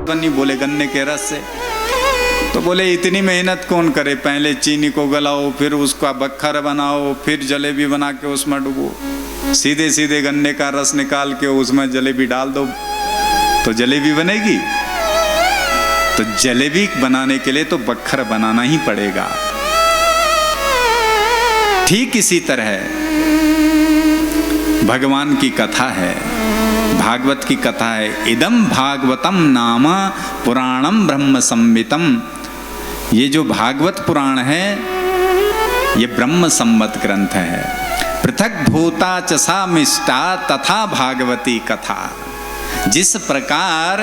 बनी, बोले गन्ने के रस से। तो बोले इतनी मेहनत कौन करे, पहले चीनी को गलाओ, फिर उसका बख्खर बनाओ, फिर जलेबी बना के उसमें डुबो। सीधे सीधे गन्ने का रस निकाल के उसमें जलेबी डाल दो तो जलेबी बनेगी। तो जलेबी बनाने के लिए तो बख्खर बनाना ही पड़ेगा। ठीक इसी तरह भगवान की कथा है, भागवत की कथा है। इदम भागवतम नाम पुराणम ब्रह्म संवितम। ये जो भागवत पुराण है ये ब्रह्म संवत ग्रंथ है। पृथक भूता च सा मिष्टा तथा भागवती कथा। जिस प्रकार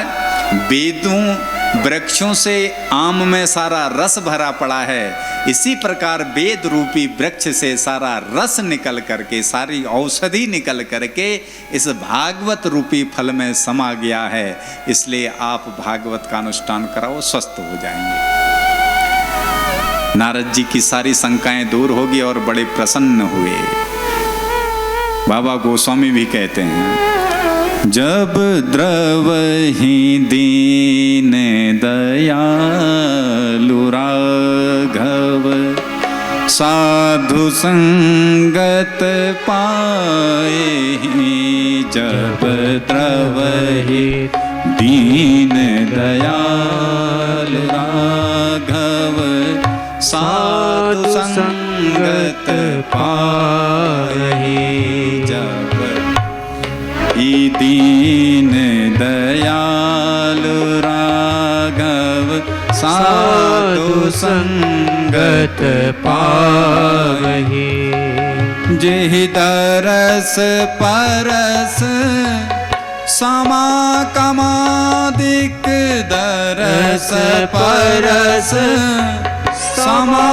वेदों वृक्षों से आम में सारा रस भरा पड़ा है, इसी प्रकार वेद रूपी वृक्ष से सारा रस निकल करके, सारी औषधि निकल करके इस भागवत रूपी फल में समा गया है। इसलिए आप भागवत का अनुष्ठान कराओ, स्वस्थ हो जाएंगे। नारद जी की सारी शंकाएं दूर होगी और बड़े प्रसन्न हुए। बाबा गोस्वामी भी कहते हैं, जब द्रवहि दीन दयालु राघव साधु संगत पाए। जब द्रवहि दीन दयालु राघव साधु संगत पाए। जब दीन दयालु राघव साधु संगत पावहि। जेहि दरस परस समा कमादिक दरस परस समा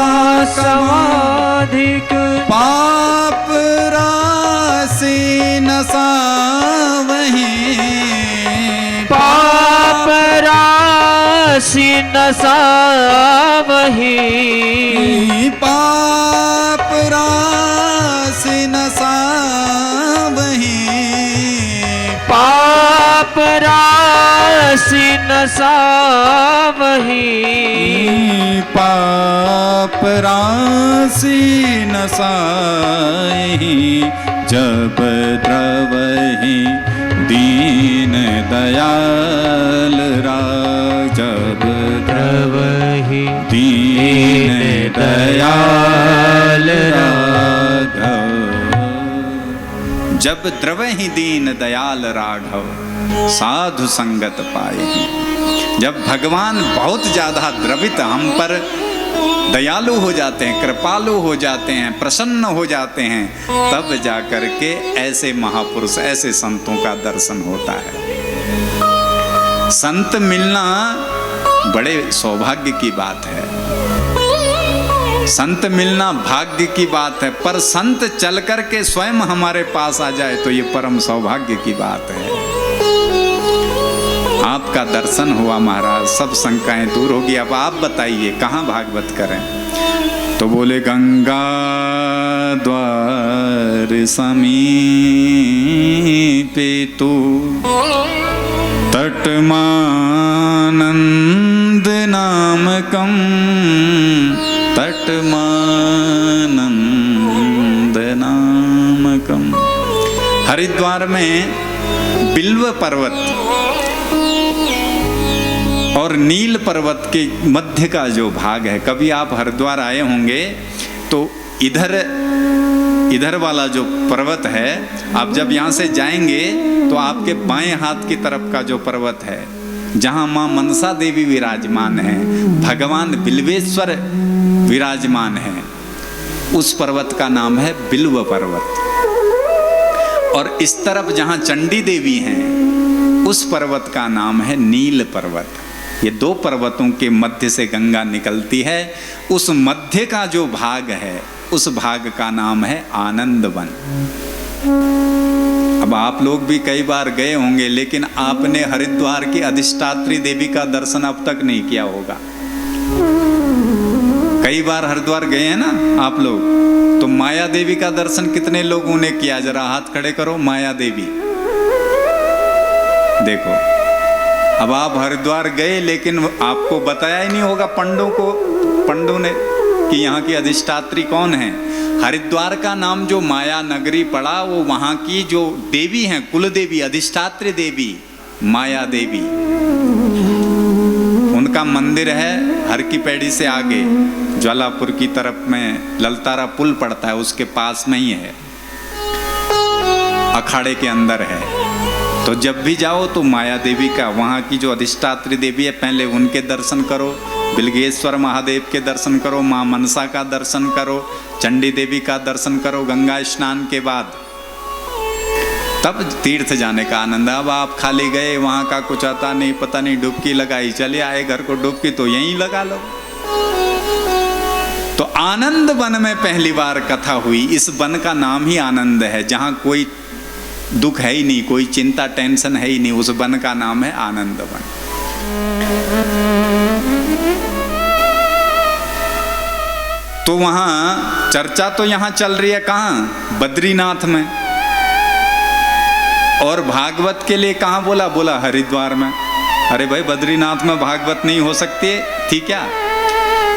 समाधिक पाप राशि नसावहि। पाप राशि नसावहि। पाप राशि नसावहि। पाप राशि नसावहि। पाप राशि नसाहि। जब द्रवहि दीन दयाल राघव। जब द्रवहि दीन दयाल राघव। जब द्रवहि दीन दयाल राघव साधु संगत पाए। जब भगवान बहुत ज्यादा द्रवित, हम पर दयालु हो जाते हैं, कृपालु हो जाते हैं, प्रसन्न हो जाते हैं, तब जाकर के ऐसे महापुरुष, ऐसे संतों का दर्शन होता है। संत मिलना बड़े सौभाग्य की बात है। संत मिलना भाग्य की बात है, पर संत चल करके स्वयं हमारे पास आ जाए तो ये परम सौभाग्य की बात है। आपका दर्शन हुआ महाराज, सब शंकाएं दूर होगी। अब आप बताइए कहाँ भागवत करें? तो बोले गंगा द्वार समीपे तू तटमानंद नामकम। तटमानंद नामकम। हरिद्वार में बिल्व पर्वत और नील पर्वत के मध्य का जो भाग है, कभी आप हरिद्वार आए होंगे तो इधर वाला जो पर्वत है, आप जब यहाँ से जाएंगे तो आपके बाएं हाथ की तरफ का जो पर्वत है, जहाँ माँ मनसा देवी विराजमान है, भगवान बिल्वेश्वर विराजमान है, उस पर्वत का नाम है बिल्व पर्वत। और इस तरफ जहाँ चंडी देवी हैं, उस पर्वत का नाम है नील पर्वत। ये दो पर्वतों के मध्य से गंगा निकलती है। उस मध्य का जो भाग है, उस भाग का नाम है आनंद वन। अब आप लोग भी कई बार गए होंगे, लेकिन आपने हरिद्वार की अधिष्ठात्री देवी का दर्शन अब तक नहीं किया होगा। कई बार हरिद्वार गए हैं ना आप लोग, तो माया देवी का दर्शन कितने लोगों ने किया? जरा हाथ खड़े करो। माया देवी देखो, अब आप हरिद्वार गए लेकिन आपको बताया ही नहीं होगा पंडों ने कि यहाँ की अधिष्ठात्री कौन है। हरिद्वार का नाम जो माया नगरी पड़ा वो वहाँ की जो देवी हैं, कुल देवी, अधिष्ठात्री देवी माया देवी, उनका मंदिर है हर की पैड़ी से आगे ज्वालापुर की तरफ में ललतारा पुल पड़ता है, उसके पास में ही है, अखाड़े के अंदर है। तो जब भी जाओ तो माया देवी का, वहाँ की जो अधिष्ठात्री देवी है, पहले उनके दर्शन करो, बिलगेश्वर महादेव के दर्शन करो, माँ मनसा का दर्शन करो, चंडी देवी का दर्शन करो गंगा स्नान के बाद, तब तीर्थ जाने का आनंद। अब आप खाली गए, वहाँ का कुछ आता नहीं, पता नहीं, डुबकी लगाई, चले आए घर को, डुबकी तो यहीं लगा लो। तो आनंद वन में पहली बार कथा हुई। इस वन का नाम ही आनंद है, जहाँ कोई दुख है ही नहीं, कोई चिंता टेंशन है ही नहीं, उस वन का नाम है आनंद वन। तो वहां चर्चा तो यहां चल रही है, कहां? बद्रीनाथ में। और भागवत के लिए कहां बोला? बोला हरिद्वार में। अरे भाई, बद्रीनाथ में भागवत नहीं हो सकती थी क्या?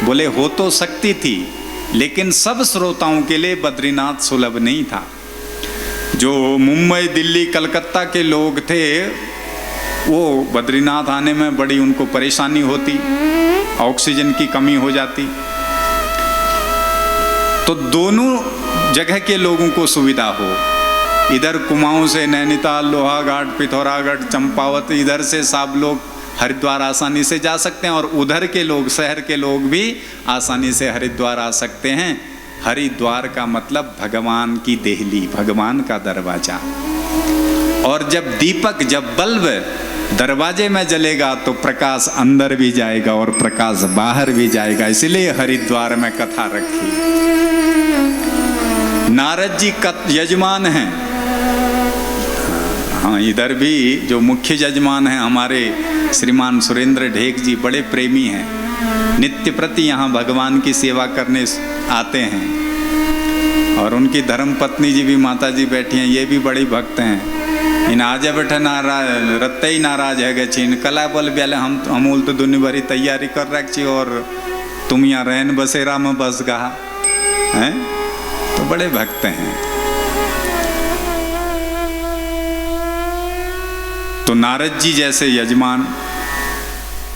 बोले हो तो सकती थी, लेकिन सब श्रोताओं के लिए बद्रीनाथ सुलभ नहीं था। जो मुंबई, दिल्ली, कलकत्ता के लोग थे, वो बद्रीनाथ आने में बड़ी उनको परेशानी होती, ऑक्सीजन की कमी हो जाती। तो दोनों जगह के लोगों को सुविधा हो, इधर कुमाऊं से नैनीताल, लोहाघाट, पिथौरागढ़, चंपावत, इधर से सब लोग हरिद्वार आसानी से जा सकते हैं, और उधर के लोग, शहर के लोग भी आसानी से हरिद्वार आ सकते हैं। हरिद्वार का मतलब भगवान की देहली, भगवान का दरवाजा। और जब दीपक, जब बल्ब दरवाजे में जलेगा तो प्रकाश अंदर भी जाएगा और प्रकाश बाहर भी जाएगा, इसलिए हरिद्वार में कथा रखी। नारद जी यजमान हैं। हाँ, इधर भी जो मुख्य यजमान हैं हमारे श्रीमान सुरेंद्र ढेक जी, बड़े प्रेमी हैं, नित्य प्रति यहाँ भगवान की सेवा करने आते हैं। और उनकी धर्म पत्नी जी भी, माता जी बैठी हैं, ये भी बड़ी भक्त हैं। इन आजे बैठे नाराज, रत्ते ही नाराज है गए चीन कला बोल बेले हम अमूल तो दुनिया भरी तैयारी कर रखी और तुम यहाँ रहन बसेरा में बस गहा हैं। तो बड़े भक्त हैं। तो नारद जी जैसे यजमान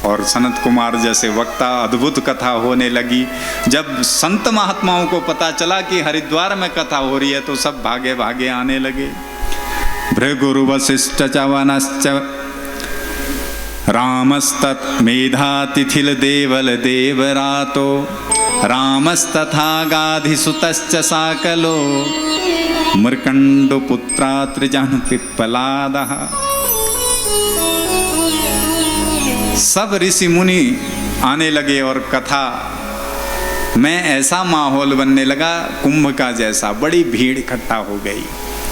और सनत कुमार जैसे वक्ता, अद्भुत कथा होने लगी। जब संत महात्माओं को पता चला कि हरिद्वार में कथा हो रही है तो सब भागे भागे आने लगे। भृगुरु वशिष्ठ च वनश्च रामस्तत् मेधातिथिल देवल देवरातो रामस्तथा गाधिसुतश्च साकलो मृकंडु पुत्रात्रिजन पिप्पलादः। सब ऋषि मुनि आने लगे और कथा में ऐसा माहौल बनने लगा कुंभ का जैसा। बड़ी भीड़ इकट्ठा हो गई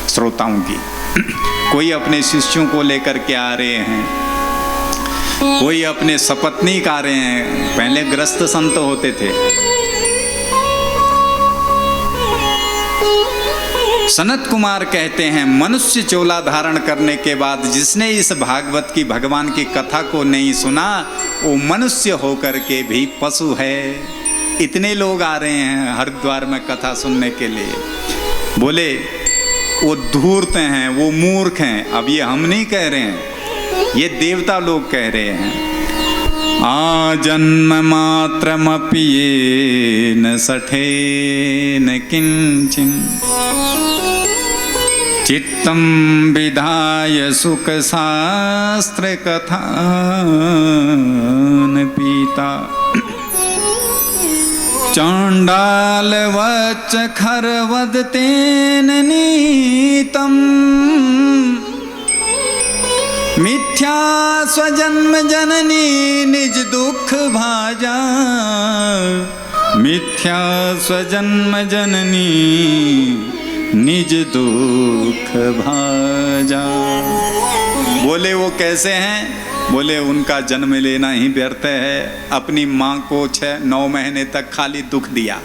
श्रोताओं की। कोई अपने शिष्यों को लेकर के आ रहे हैं, कोई अपने सपत्नीक आ रहे हैं। पहले ग्रस्त संत होते थे। सनत कुमार कहते हैं, मनुष्य चोला धारण करने के बाद जिसने इस भागवत की, भगवान की कथा को नहीं सुना, वो मनुष्य होकर के भी पशु है। इतने लोग आ रहे हैं हरिद्वार में कथा सुनने के लिए। बोले वो धूर्त हैं, वो मूर्ख हैं। अब ये हम नहीं कह रहे हैं, ये देवता लोग कह रहे हैं। आजन्म मात्रमपि येन सठेन किंचिन चित्तं विधाय सुख शास्त्र कथान पीता चांडाल वच खर वदतेन नीतम मिथ्या स्वजन्म जननी निज दुख भाजा। मिथ्या स्वजन्म जननी निज दुख भाजा। बोले वो कैसे हैं? बोले उनका जन्म लेना ही व्यर्थ है। अपनी माँ को 6-9 महीने तक खाली दुख दिया।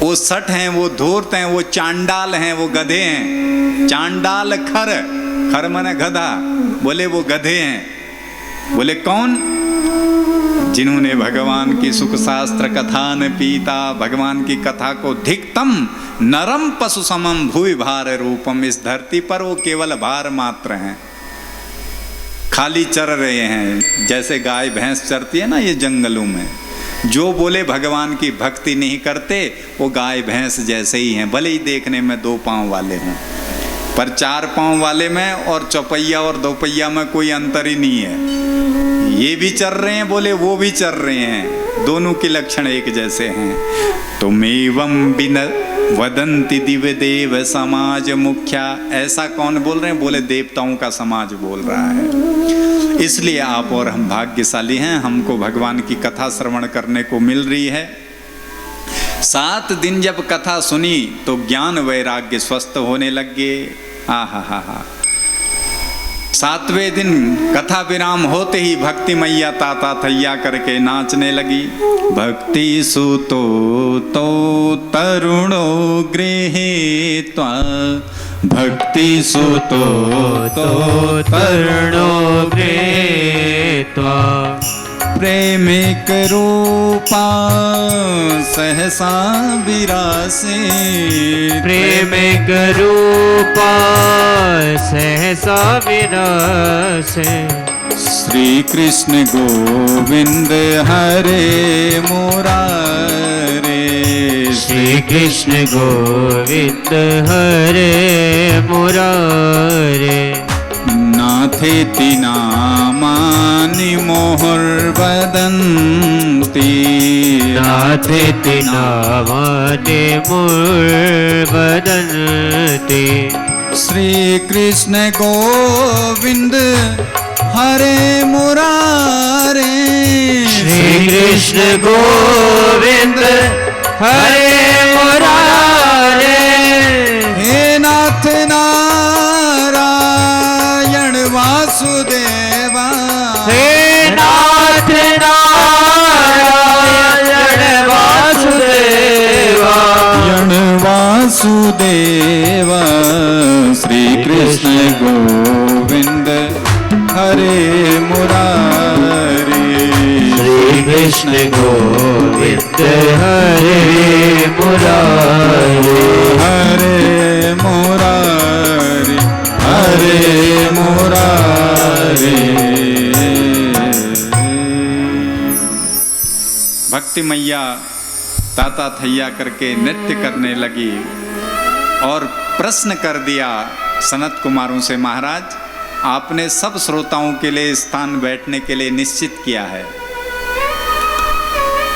वो सठ हैं, वो धूर्त हैं, वो चांडाल हैं, वो गधे हैं। चांडाल खर, खर माने गधा। बोले वो गधे हैं। बोले कौन? जिन्होंने भगवान की सुख शास्त्र कथा न पीता, भगवान की कथा को धिक्तम नरम पशु समम भूवि भार रूपम, इस धरती पर वो केवल भार मात्र हैं, खाली चर रहे हैं। जैसे गाय भैंस चरती है ना ये जंगलों में, जो बोले भगवान की भक्ति नहीं करते वो गाय भैंस जैसे ही हैं, भले ही देखने में 2 पांव वाले हों, पर 4 पांव वाले में और चौपैया और दोपैया में कोई अंतर ही नहीं है। ये भी चर रहे हैं बोले, वो भी चर रहे हैं, दोनों के लक्षण एक जैसे हैं। तुमेवं बिन वदंति दिव्य देव समाज मुख्या, ऐसा कौन बोल रहे हैं? बोले देवताओं का समाज बोल रहा है। इसलिए आप और हम भाग्यशाली हैं, हमको भगवान की कथा श्रवण करने को मिल रही है। 7 दिन जब कथा सुनी तो ज्ञान वैराग्य स्वस्थ होने लग गए। हा 7वें दिन कथा विराम होते ही भक्ति मैया ताता थैया करके नाचने लगी। भक्ति सुतो तो तरुणो गृहीत्वा, भक्ति सुतो तो तरुणो गृहीत्वा, प्रेमिक रूपा सहसा विरासे, प्रेमिक रूपा सहसा विरासे। श्री कृष्ण गोविंद हरे मुरारे, श्री कृष्ण गोविंद हरे मुरारे। नाथेति नामानि मुहुर्वदन्ति, नाथेति नामानि मुहुर्वदन्ति। श्री कृष्ण गोविंद हरे मुरारे, श्री कृष्ण गोविंद हरे मुरारे। हे नाथ नारायण वासुदेवा, हे नाथ नारायण वासुदेवा, वासुदेवा। श्री कृष्ण गोविंद हरे मुरारी, श्री कृष्ण गोविंद हरे मुरारी, हरे मुरारी, हरे मुरारी। भक्ति मैया ताता थैया करके नृत्य करने लगी और प्रश्न कर दिया सनत कुमारों से, महाराज आपने सब श्रोताओं के लिए स्थान बैठने के लिए निश्चित किया है,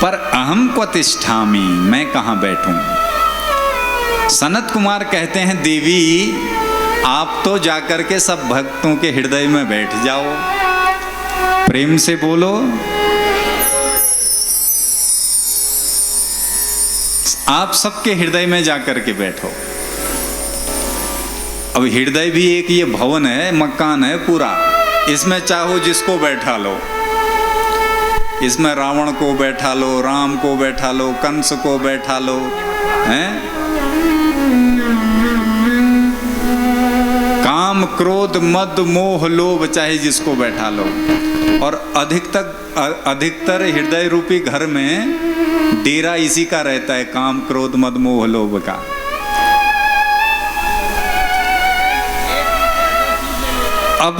पर अहम क्व तिष्ठामि, मैं कहाँ बैठूं? सनत कुमार कहते हैं, देवी आप तो जाकर के सब भक्तों के हृदय में बैठ जाओ, प्रेम से बोलो। आप सबके हृदय में जाकर के बैठो। अब हृदय भी एक ये भवन है, मकान है पूरा, इसमें चाहो जिसको बैठा लो, इसमें रावण को बैठा लो, राम को बैठा लो, कंस को बैठा लो, हैं? काम क्रोध मद मोह लोभ चाहे जिसको बैठा लो। और अधिकतर हृदय रूपी घर में डेरा इसी का रहता है, काम क्रोध मद मोह लोभ का। अब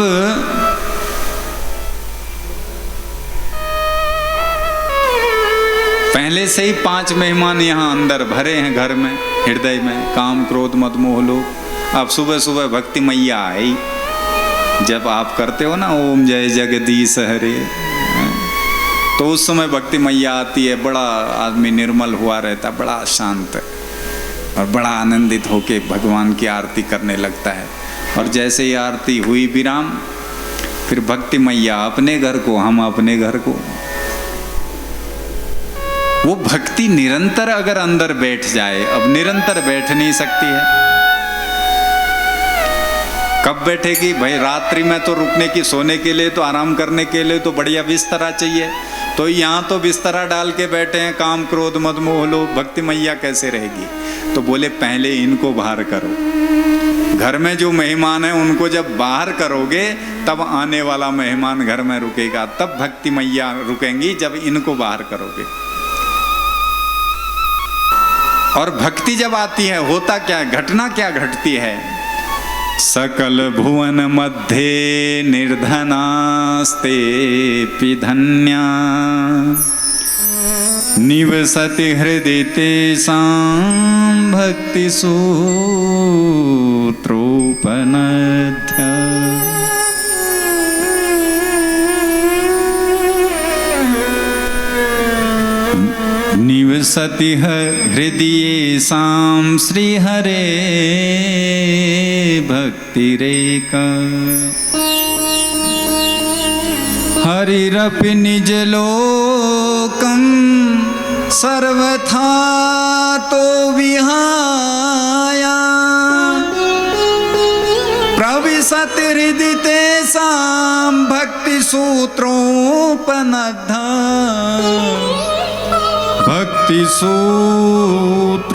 पहले से ही 5 मेहमान यहाँ अंदर भरे हैं घर में, हृदय में, काम क्रोध मद मोह लोभ। अब सुबह सुबह भक्ति मैया आई, जब आप करते हो ना ओम जय जगदीश हरे, तो उस समय भक्ति मैया आती है, बड़ा आदमी निर्मल हुआ रहता, बड़ा शांत और बड़ा आनंदित होके भगवान की आरती करने लगता है। और जैसे ही आरती हुई विराम, फिर भक्ति मैया अपने घर को, हम अपने घर को। वो भक्ति निरंतर अगर अंदर बैठ जाए, अब निरंतर बैठ नहीं सकती है। कब बैठेगी भाई? रात्रि में तो रुकने की, सोने के लिए तो, आराम करने के लिए तो बढ़िया बिस्तरा चाहिए। तो यहाँ तो बिस्तरा डाल के बैठे हैं, काम क्रोध मद मोह लोभ, भक्ति मैया कैसे रहेगी? तो बोले पहले इनको बाहर करो। घर में जो मेहमान है उनको जब बाहर करोगे तब आने वाला मेहमान घर में रुकेगा, तब भक्ति मैया रुकेंगी जब इनको बाहर करोगे। और भक्ति जब आती है होता क्या, घटना क्या घटती है? सकल भुवन मध्ये निर्धनास्ते धन्या निवसति हृदय तेषां भक्ति सूत्रोपनध्य। निवसति हृदयेषां श्रीहरे भक्तिरेका। हरिरपि निजलोकं सर्वथा तो विहाय प्रविशति हृदि तेषां भक्ति सूत्रोपनद्धा। भक्ति सूत्रोपनद्धा,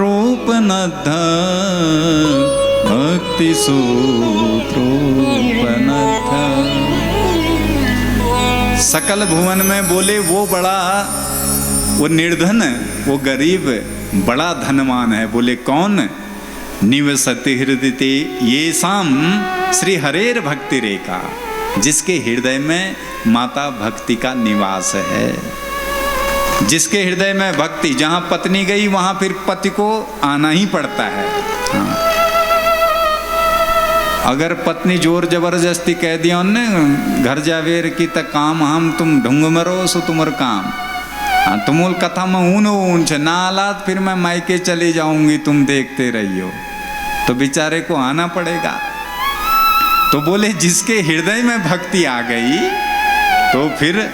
भक्ति सूत्रोपनद्धा। सकल भुवन में बोले वो बड़ा, वो निर्धन, वो गरीब बड़ा धनवान है। बोले कौन? निवसति हृदय ये साम श्री हरेर भक्ति रेखा, जिसके हृदय में माता भक्ति का निवास है। जिसके हृदय में भक्ति, जहां पत्नी गई वहां फिर पति को आना ही पड़ता है। हाँ। अगर पत्नी जोर जबरदस्ती कह दिया उनने घर जावेर की तक काम हम तुम ढूंग मरो सो तुमर काम। हाँ, तुमोल कथा में ऊन छे ना हालात फिर मैं मायके चली जाऊंगी, तुम देखते रहियो, तो बेचारे को आना पड़ेगा। तो बोले जिसके हृदय में भक्ति आ गई तो फिर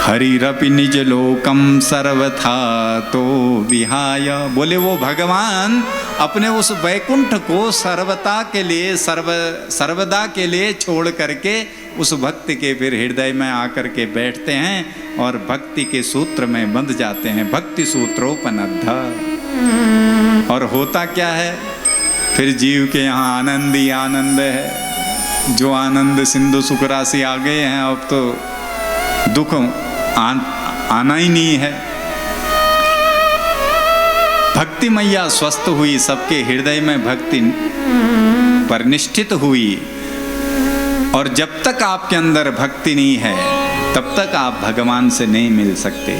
हरिरपि निज लोकम सर्वथा तो विहाय। बोले वो भगवान अपने उस वैकुंठ को सर्वता के लिए सर्वदा के लिए छोड़ करके उस भक्ति के फिर हृदय में आकर के बैठते हैं और भक्ति के सूत्र में बंध जाते हैं। भक्ति सूत्रोपनद्ध। और होता क्या है फिर जीव के यहाँ आनंद ही आनंद है। जो आनंद सिंधु सुख राशि आ गए हैं, अब तो दुख आना ही नहीं है। भक्ति मैया स्वस्थ हुई, सबके हृदय में भक्ति परिनिष्ठित हुई। और जब तक आपके अंदर भक्ति नहीं है तब तक आप भगवान से नहीं मिल सकते।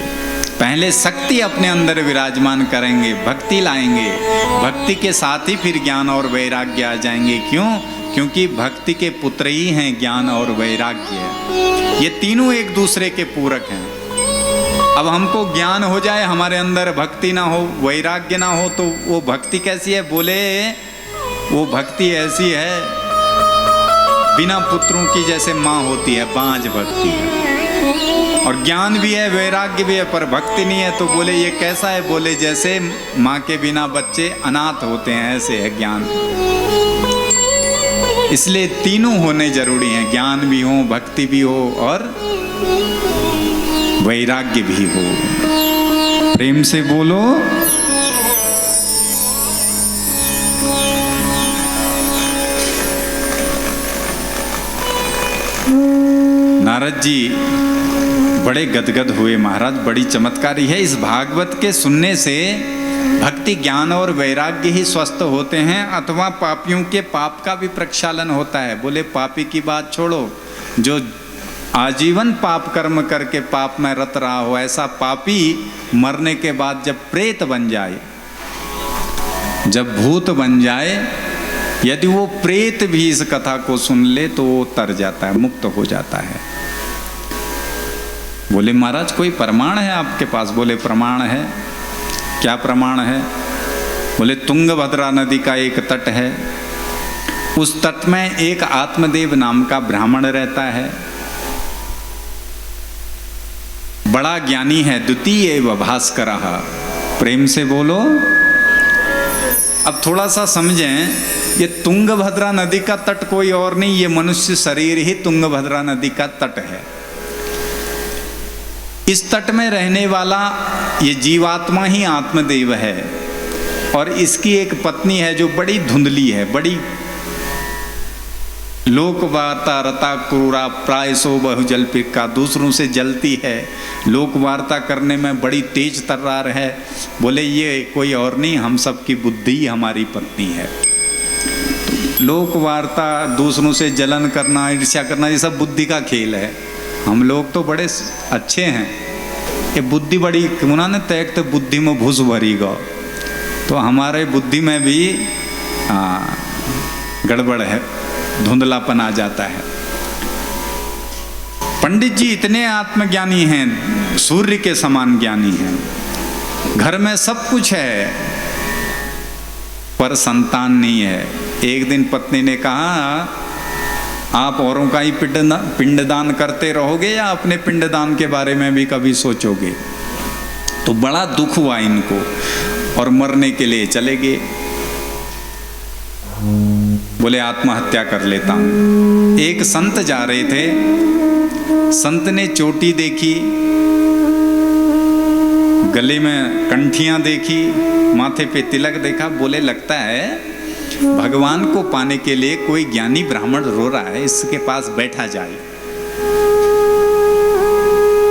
पहले शक्ति अपने अंदर विराजमान करेंगे, भक्ति लाएंगे, भक्ति के साथ ही फिर ज्ञान और वैराग्य आ जाएंगे। क्यों? क्योंकि भक्ति के पुत्र ही हैं ज्ञान और वैराग्य। ये तीनों एक दूसरे के पूरक हैं। अब हमको ज्ञान हो जाए, हमारे अंदर भक्ति ना हो, वैराग्य ना हो, तो वो भक्ति कैसी है? बोले वो भक्ति ऐसी है बिना पुत्रों की जैसे माँ होती है, बांझ भक्ति है। और ज्ञान भी है, वैराग्य भी है, पर भक्ति नहीं है। तो बोले ये कैसा है? बोले जैसे माँ के बिना बच्चे अनाथ होते हैं, ऐसे है ज्ञान। इसलिए तीनों होने जरूरी हैं, ज्ञान भी हो, भक्ति भी हो और वैराग्य भी हो। प्रेम से बोलो। नारद जी बड़े गदगद हुए, महाराज बड़ी चमत्कारी है। इस भागवत के सुनने से भक्ति, ज्ञान और वैराग्य ही स्वस्थ होते हैं, अथवा पापियों के पाप का भी प्रक्षालन होता है। बोले पापी की बात छोड़ो, जो आजीवन पाप कर्म करके पाप में रत रहा हो, ऐसा पापी मरने के बाद जब प्रेत बन जाए, जब भूत बन जाए, यदि वो प्रेत भी इस कथा को सुन ले तो वो तर जाता है, मुक्त हो जाता है। बोले महाराज कोई प्रमाण है आपके पास? बोले प्रमाण है। क्या प्रमाण है? बोले तुंगभद्रा नदी का एक तट है, उस तट में एक आत्मदेव नाम का ब्राह्मण रहता है, बड़ा ज्ञानी है, द्वितीय एव भास्करः। प्रेम से बोलो। अब थोड़ा सा समझें, ये तुंगभद्रा नदी का तट कोई और नहीं, ये मनुष्य शरीर ही तुंगभद्रा नदी का तट है। इस तट में रहने वाला ये जीवात्मा ही आत्मदेव है, और इसकी एक पत्नी है जो बड़ी धुंधली है, बड़ी लोक वार्ता रता क्रूरा प्राय सो बहु जल पिक्का, दूसरों से जलती है, लोक वार्ता करने में बड़ी तेज तर्रार है। बोले ये कोई और नहीं, हम सब की बुद्धि ही हमारी पत्नी है। लोक वार्ता, दूसरों से जलन करना, ईर्ष्या करना, ये सब बुद्धि का खेल है। हम लोग तो बड़े अच्छे हैं, ये बुद्धि बड़ी क्यों ने तैकते बुद्धि में भूस भरी गो, तो हमारे बुद्धि में भी गड़बड़ है, धुंधलापन आ जाता है। पंडित जी इतने आत्मज्ञानी हैं, सूर्य के समान ज्ञानी हैं, घर में सब कुछ है पर संतान नहीं है। एक दिन पत्नी ने कहा आप औरों का ही पिंडदान करते रहोगे या अपने पिंडदान के बारे में भी कभी सोचोगे? तो बड़ा दुख हुआ इनको और मरने के लिए चले गए। बोले आत्महत्या कर लेता हूं। एक संत जा रहे थे, संत ने चोटी देखी, गले में कंठियां देखी, माथे पे तिलक देखा। बोले लगता है भगवान को पाने के लिए कोई ज्ञानी ब्राह्मण रो रहा है, इसके पास बैठा जाए।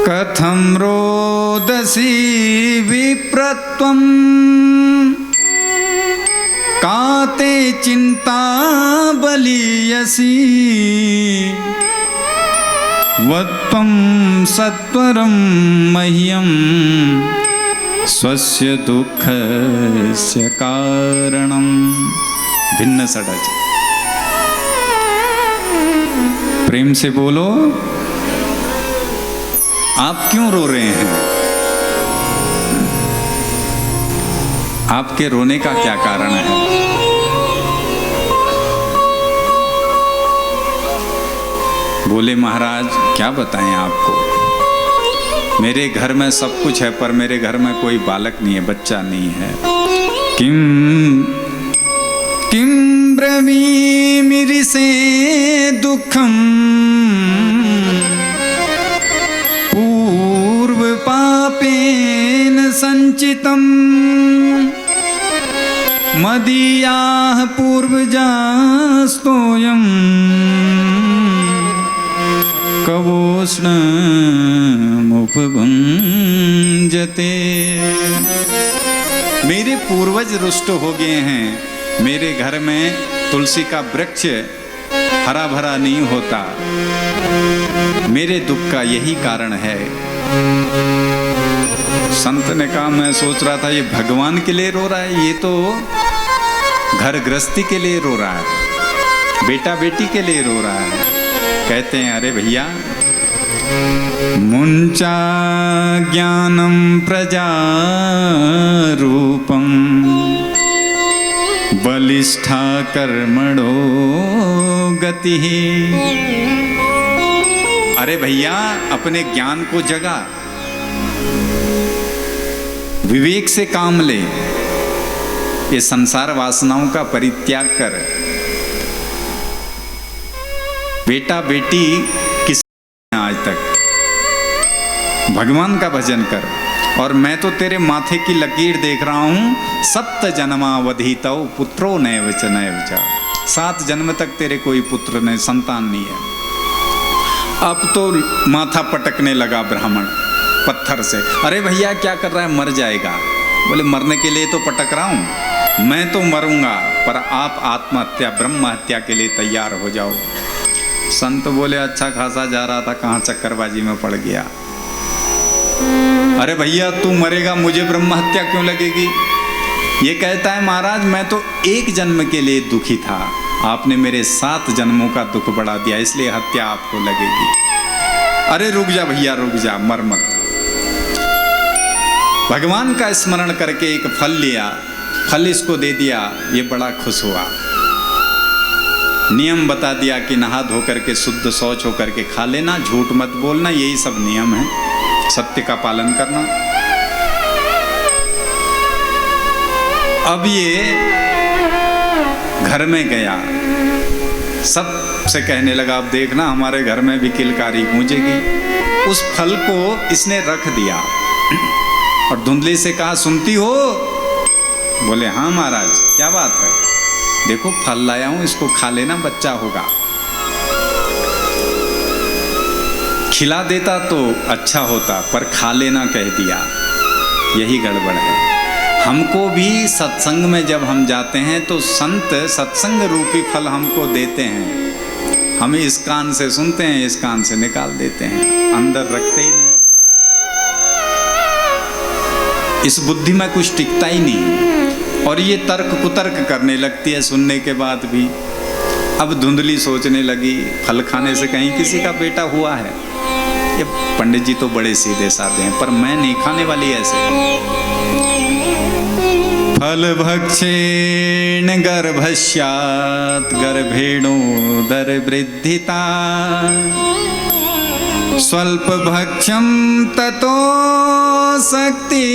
कथम रोदसी विप्रत्वम काते चिंता बलियसी वत्वं सत्वरं मह्यं स्वस्य दुःखस्य कारणं। भिन्न सडज, प्रेम से बोलो, आप क्यों रो रहे हैं? आपके रोने का क्या कारण है? बोले महाराज क्या बताएं आपको, मेरे घर में सब कुछ है पर मेरे घर में कोई बालक नहीं है, बच्चा नहीं है। किम ब्रवीमि ऋषे दुःखम पूर्व पापेन संचितम मदीयाः पूर्वजास्तोयम् कवोष्णमुपभुञ्जते। मेरे पूर्वज रुष्ट हो गए हैं, मेरे घर में तुलसी का वृक्ष हरा भरा नहीं होता, मेरे दुख का यही कारण है। संत ने कहा मैं सोच रहा था ये भगवान के लिए रो रहा है, ये तो घर गृहस्थी के लिए रो रहा है, बेटा बेटी के लिए रो रहा है। कहते हैं अरे भैया, मुंचा ज्ञानम प्रजा रूपम बलिष्ठा कर्मणो गति। अरे भैया अपने ज्ञान को जगा, विवेक से काम ले, ये संसार वासनाओं का परित्याग कर। बेटा बेटी किस आज तक भगवान का भजन कर। और मैं तो तेरे माथे की लकीर देख रहा हूं, 7 जन्मावधितौ पुत्रो नैव च नैव च। 7 जन्म तक तेरे कोई पुत्र नहीं, संतान नहीं है। अब तो माथा पटकने लगा ब्राह्मण पत्थर से। अरे भैया क्या कर रहा है, मर जाएगा। बोले मरने के लिए तो पटक रहा हूं, मैं तो मरूंगा, पर आप आत्महत्या ब्रह्म हत्या के लिए तैयार हो जाओ। संत बोले अच्छा खासा जा रहा था, कहाँ चक्करबाजी में पड़ गया। अरे भैया तू मरेगा, मुझे ब्रह्म हत्या क्यों लगेगी? ये कहता है महाराज मैं तो 1 जन्म के लिए दुखी था, आपने मेरे 7 जन्मों का दुख बढ़ा दिया, इसलिए हत्या आपको लगेगी। अरे रुक जा भैया रुक जा, मर मत। भगवान का स्मरण करके एक फल लिया, फल इसको दे दिया, ये बड़ा खुश हुआ। नियम बता दिया कि नहा धो करके शुद्ध शौच होकर के खा लेना, झूठ मत बोलना, यही सब नियम है, सत्य का पालन करना। अब ये घर में गया, सबसे कहने लगा अब देखना हमारे घर में भी किलकारी गूंजेगी। उस फल को इसने रख दिया और धुंधली से कहा सुनती हो? बोले हाँ महाराज क्या बात है? देखो फल लाया हूं, इसको खा लेना, बच्चा होगा। खिला देता तो अच्छा होता, पर खा लेना कह दिया, यही गड़बड़ है। हमको भी सत्संग में जब हम जाते हैं तो संत सत्संग रूपी फल हमको देते हैं, हम इस कान से सुनते हैं, इस कान से निकाल देते हैं, अंदर रखते ही नहीं। इस बुद्धि में कुछ टिकता ही नहीं, और ये तर्क कुतर्क करने लगती है सुनने के बाद भी। अब धुंधली सोचने लगी, फल खाने से कहीं किसी का बेटा हुआ है? ये पंडित जी तो बड़े सीधे साधे हैं, पर मैं नहीं खाने वाली ऐसे। फल भक्षेण गर्भस्यात् गर्भेणोदर वृद्धिता स्वल्प भक्ष्यं ततो शक्ति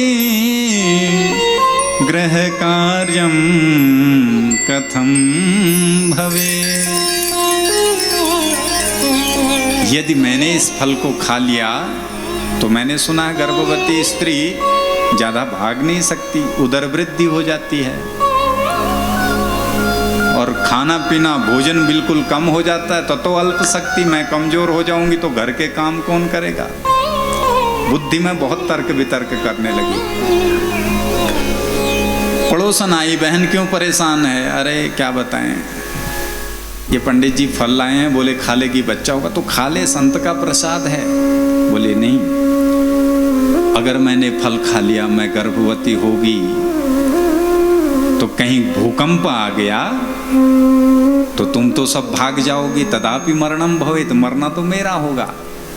गृह कार्यं कथं भवेत्। यदि मैंने इस फल को खा लिया तो मैंने सुना है गर्भवती स्त्री ज्यादा भाग नहीं सकती, उदर वृद्धि हो जाती है, और खाना पीना भोजन बिल्कुल कम हो जाता है। तो अल्प शक्ति, मैं कमजोर हो जाऊंगी तो घर के काम कौन करेगा? बुद्धि में बहुत तर्क वितर्क करने लगी। पड़ोसन आई, बहन क्यों परेशान है? अरे क्या बताएं, ये पंडित जी फल लाए हैं, बोले खा लेगी बच्चा होगा। तो खा ले, संत का प्रसाद है। बोले नहीं, अगर मैंने फल खा लिया, मैं गर्भवती होगी तो कहीं भूकंप आ गया तो तुम तो सब भाग जाओगी, तदापि मरणम भवेत्, मरना तो मेरा होगा,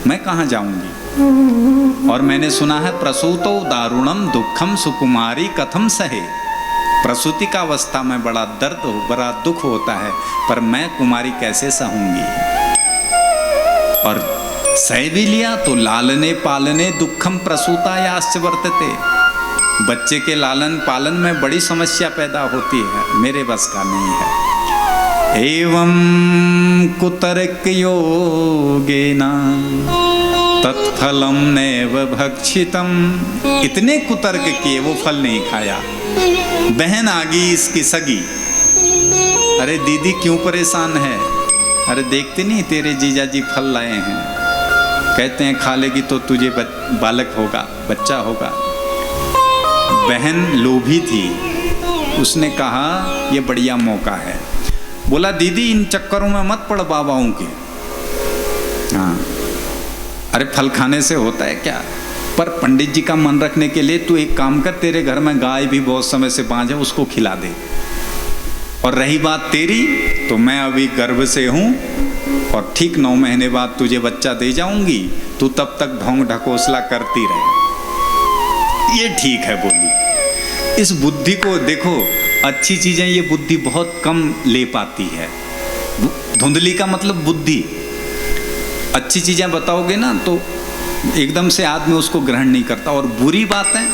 मैं कहाँ जाऊंगी। और मैंने सुना है प्रसूतो दारुणम दुखम सुकुमारी कथम सहे, प्रसूति का अवस्था में बड़ा दर्द हो, बड़ा दुख होता है, पर मैं कुमारी कैसे सहूंगी। और सह भी लिया तो लालने पालने दुखम प्रसूतायाश्च वर्तते, बच्चे के लालन पालन में बड़ी समस्या पैदा होती है, मेरे बस का नहीं है। एवं कुतर्क योगेना तत्फलम नैव भक्षितम, इतने कुतर्क किए वो फल नहीं खाया। बहन आ गई इसकी सगी, अरे दीदी क्यों परेशान है? अरे देखते नहीं तेरे जीजा जी फल लाए हैं, कहते हैं खा लेगी तो तुझे बालक होगा, बच्चा होगा। बहन लोभी थी, उसने कहा ये बढ़िया मौका है। बोला दीदी इन चक्करों में मत पड़ बाबाओं के। हाँ, अरे फल खाने से होता है क्या? पर पंडित जी का मन रखने के लिए तू एक काम कर, तेरे घर में गाय भी बहुत समय से बांझ है, उसको खिला दे। और रही बात तेरी, तो मैं अभी गर्भ से हूँ और ठीक 9 महीने बाद तुझे बच्चा दे जाऊंगी, तू तब तक ढोंग ढकोसला करती रहे। ये ठीक है बोली। इस बुद्धि को देखो, अच्छी चीजें ये बुद्धि बहुत कम ले पाती है। धुंधली का मतलब बुद्धि। अच्छी चीजें बताओगे ना तो एकदम से आदमी उसको ग्रहण नहीं करता, और बुरी बातें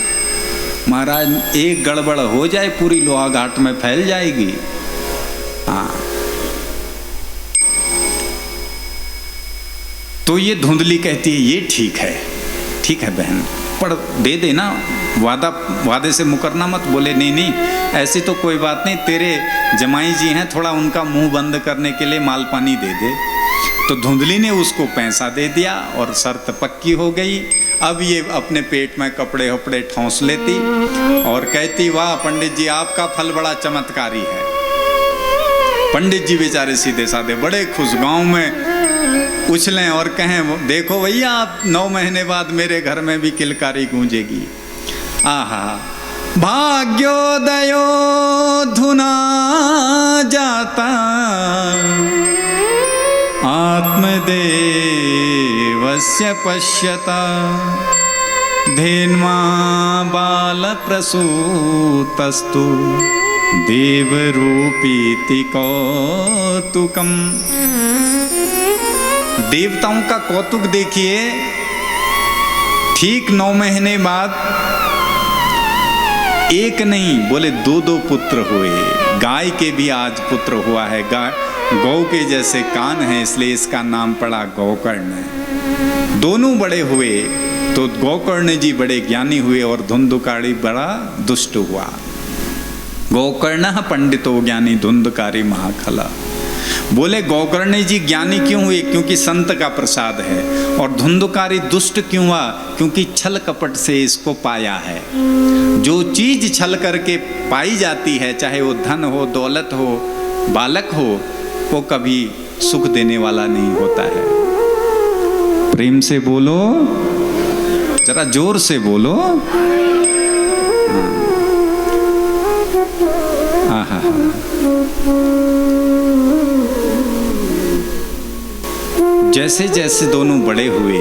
महाराज एक गड़बड़ हो जाए पूरी लोहा घाट में फैल जाएगी। हाँ, तो ये धुंधली कहती है ये ठीक है, ठीक है बहन, पर दे देना, वादे से मुकरना मत। बोले नहीं नहीं ऐसी तो कोई बात नहीं, तेरे जमाई जी हैं, थोड़ा उनका मुंह बंद करने के लिए माल पानी दे दे। तो धुंधली ने उसको पैसा दे दिया और शर्त पक्की हो गई। अब ये अपने पेट में कपड़े वपड़े ठौंस लेती और कहती वाह पंडित जी आपका फल बड़ा चमत्कारी है। पंडित जी बेचारे सीधे साधे बड़े खुश, गांव में उछलें और कहें देखो भैया आप 9 महीने बाद मेरे घर में भी किलकारी गूंजेगी। आहा, भाग्योदयो धुना जाता आत्मदेवस्य पश्यता धेन्वा बालप्रसूतस्तु देवरूपीति कौतुकम। देवताओं का कौतुक देखिए, ठीक 9 महीने बाद एक नहीं बोले 2 पुत्र हुए। गाय के भी आज पुत्र हुआ है, गौ के जैसे कान है इसलिए इसका नाम पड़ा गोकर्ण। दोनों बड़े हुए तो गोकर्ण जी बड़े ज्ञानी हुए और धुंधुकारी बड़ा दुष्ट हुआ। गोकर्ण पंडितो ज्ञानी धुंधकारी महाखला। बोले गौकर्णी जी ज्ञानी क्यों हुए? क्योंकि संत का प्रसाद है। और धुंधकारी दुष्ट क्यों हुआ? क्योंकि छल कपट से इसको पाया है। जो चीज छल करके पाई जाती है, चाहे वो धन हो, दौलत हो, बालक हो, वो कभी सुख देने वाला नहीं होता है। प्रेम से बोलो, जरा जोर से बोलो। आहा, जैसे जैसे दोनों बड़े हुए,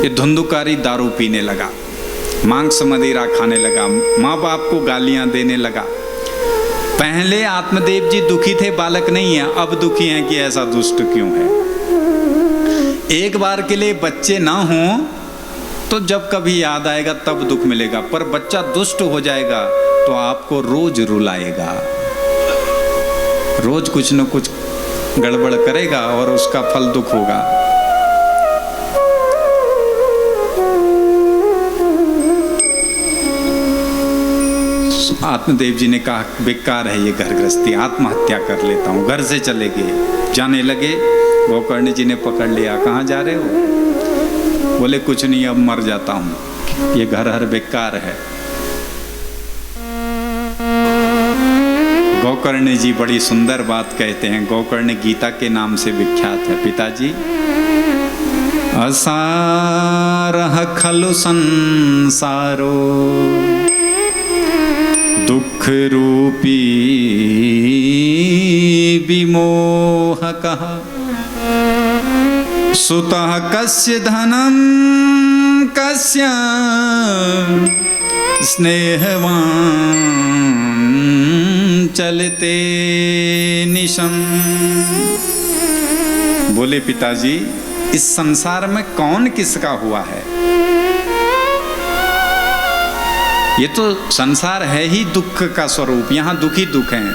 ये धुंधुकारी दारू पीने लगा, मांस मदिरा खाने लगा, माँ बाप को गालियां देने लगा। पहले आत्मदेव जी दुखी थे, बालक नहीं है, अब दुखी हैं कि ऐसा दुष्ट क्यों है। एक बार के लिए बच्चे ना हों तो जब कभी याद आएगा तब दुख मिलेगा, पर बच्चा दुष्ट हो जाएगा तो आपको रोज रुलाएगा, रोज कुछ न कुछ गड़बड़ करेगा और उसका फल दुख होगा। आत्मदेव जी ने कहा बेकार है ये घर गृहस्थी, आत्महत्या कर लेता हूँ। घर से चले गए, जाने लगे, गोकर्ण जी ने पकड़ लिया। कहाँ जा रहे हो? बोले कुछ नहीं, अब मर जाता हूँ, ये घर हर बेकार है। गोकर्ण जी बड़ी सुंदर बात कहते हैं। गोकर्ण गीता के नाम से विख्यात है। पिताजी, असारह खलु संसारो दुख रूपी विमोहकः सुतः कस्य धनं कस्य स्नेहवान् चलते निशम। बोले पिताजी, इस संसार में कौन किसका हुआ है? ये तो संसार है ही दुख का स्वरूप, यहां दुखी दुख हैं।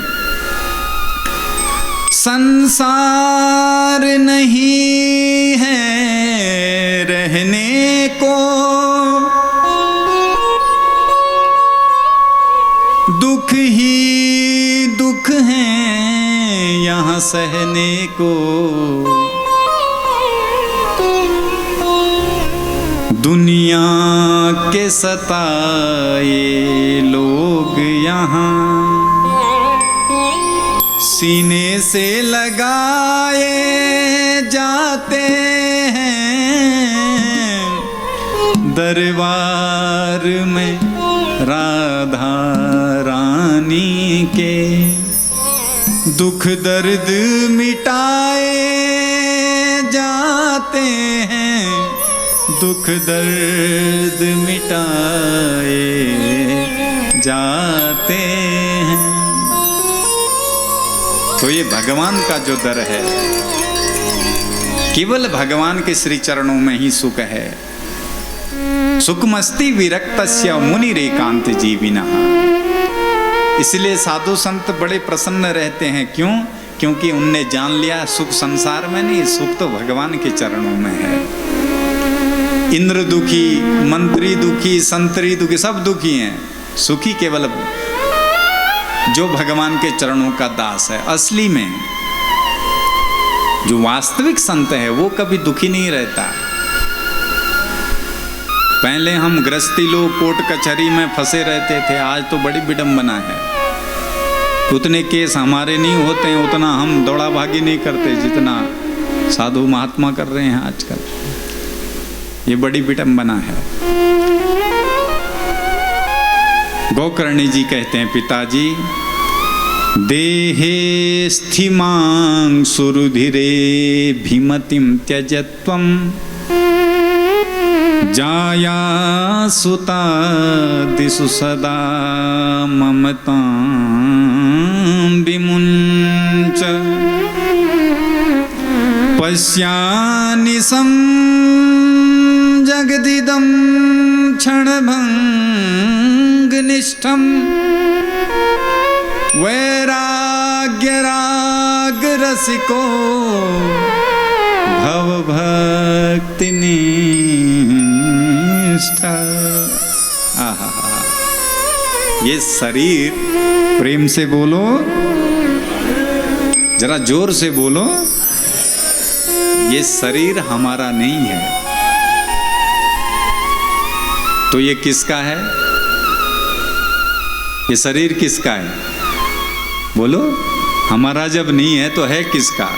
संसार नहीं है रहने को, दुख ही दुख हैं यहाँ सहने को। दुनिया के सताए लोग यहाँ सीने से लगाए जाते हैं। दरबार में राधा रानी के दुख दर्द मिटाए जाते हैं, दुख दर्द मिटाए जाते हैं। तो ये भगवान का जो दर है, केवल भगवान के श्री चरणों में ही सुख है। सुखमस्ति विरक्तस्य मुनिरेकांत जीविनः। इसलिए साधु संत बड़े प्रसन्न रहते हैं। क्यों? क्योंकि उनने जान लिया सुख संसार में नहीं, सुख तो भगवान के चरणों में है। इंद्र दुखी, मंत्री दुखी, संतरी दुखी, सब दुखी हैं। सुखी केवल जो भगवान के चरणों का दास है। असली में जो वास्तविक संत है वो कभी दुखी नहीं रहता। पहले हम गृहस्थी लोग कोर्ट कचहरी में फंसे रहते थे, आज तो बड़ी विडंबना है। उतने केस हमारे नहीं होते हैं, उतना हम दौड़ा भागी नहीं करते जितना साधु महात्मा कर रहे हैं आजकल। ये बड़ी विडंबना है। गोकर्णी जी कहते हैं, पिताजी देहे स्थिमां सुरुधिरे भीमतिम त्यजत्वम जाया सुता दिशु सदा ममतां विमुञ्च पश्यानि सं जगदिदं क्षणभङ्गनिष्ठं वैराग्यरागरसिको भवभक्तिनिष्ठा। आहा, ये शरीर, प्रेम से बोलो, जरा जोर से बोलो, ये शरीर हमारा नहीं है। तो ये किसका है? ये शरीर किसका है? बोलो, हमारा जब नहीं है तो है किसका?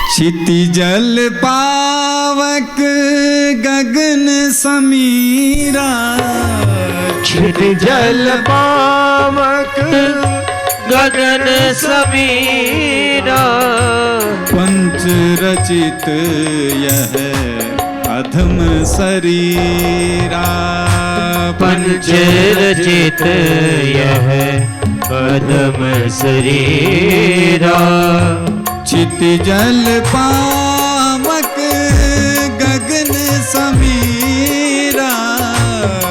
क्षिति जल पावक गगन समीरा, क्षिति जल पावक गगन समीरा, पंच रचित यह अधम शरीरा, पंच रचित यह अधम शरीरा, क्षिति जल पावक गगन समीरा,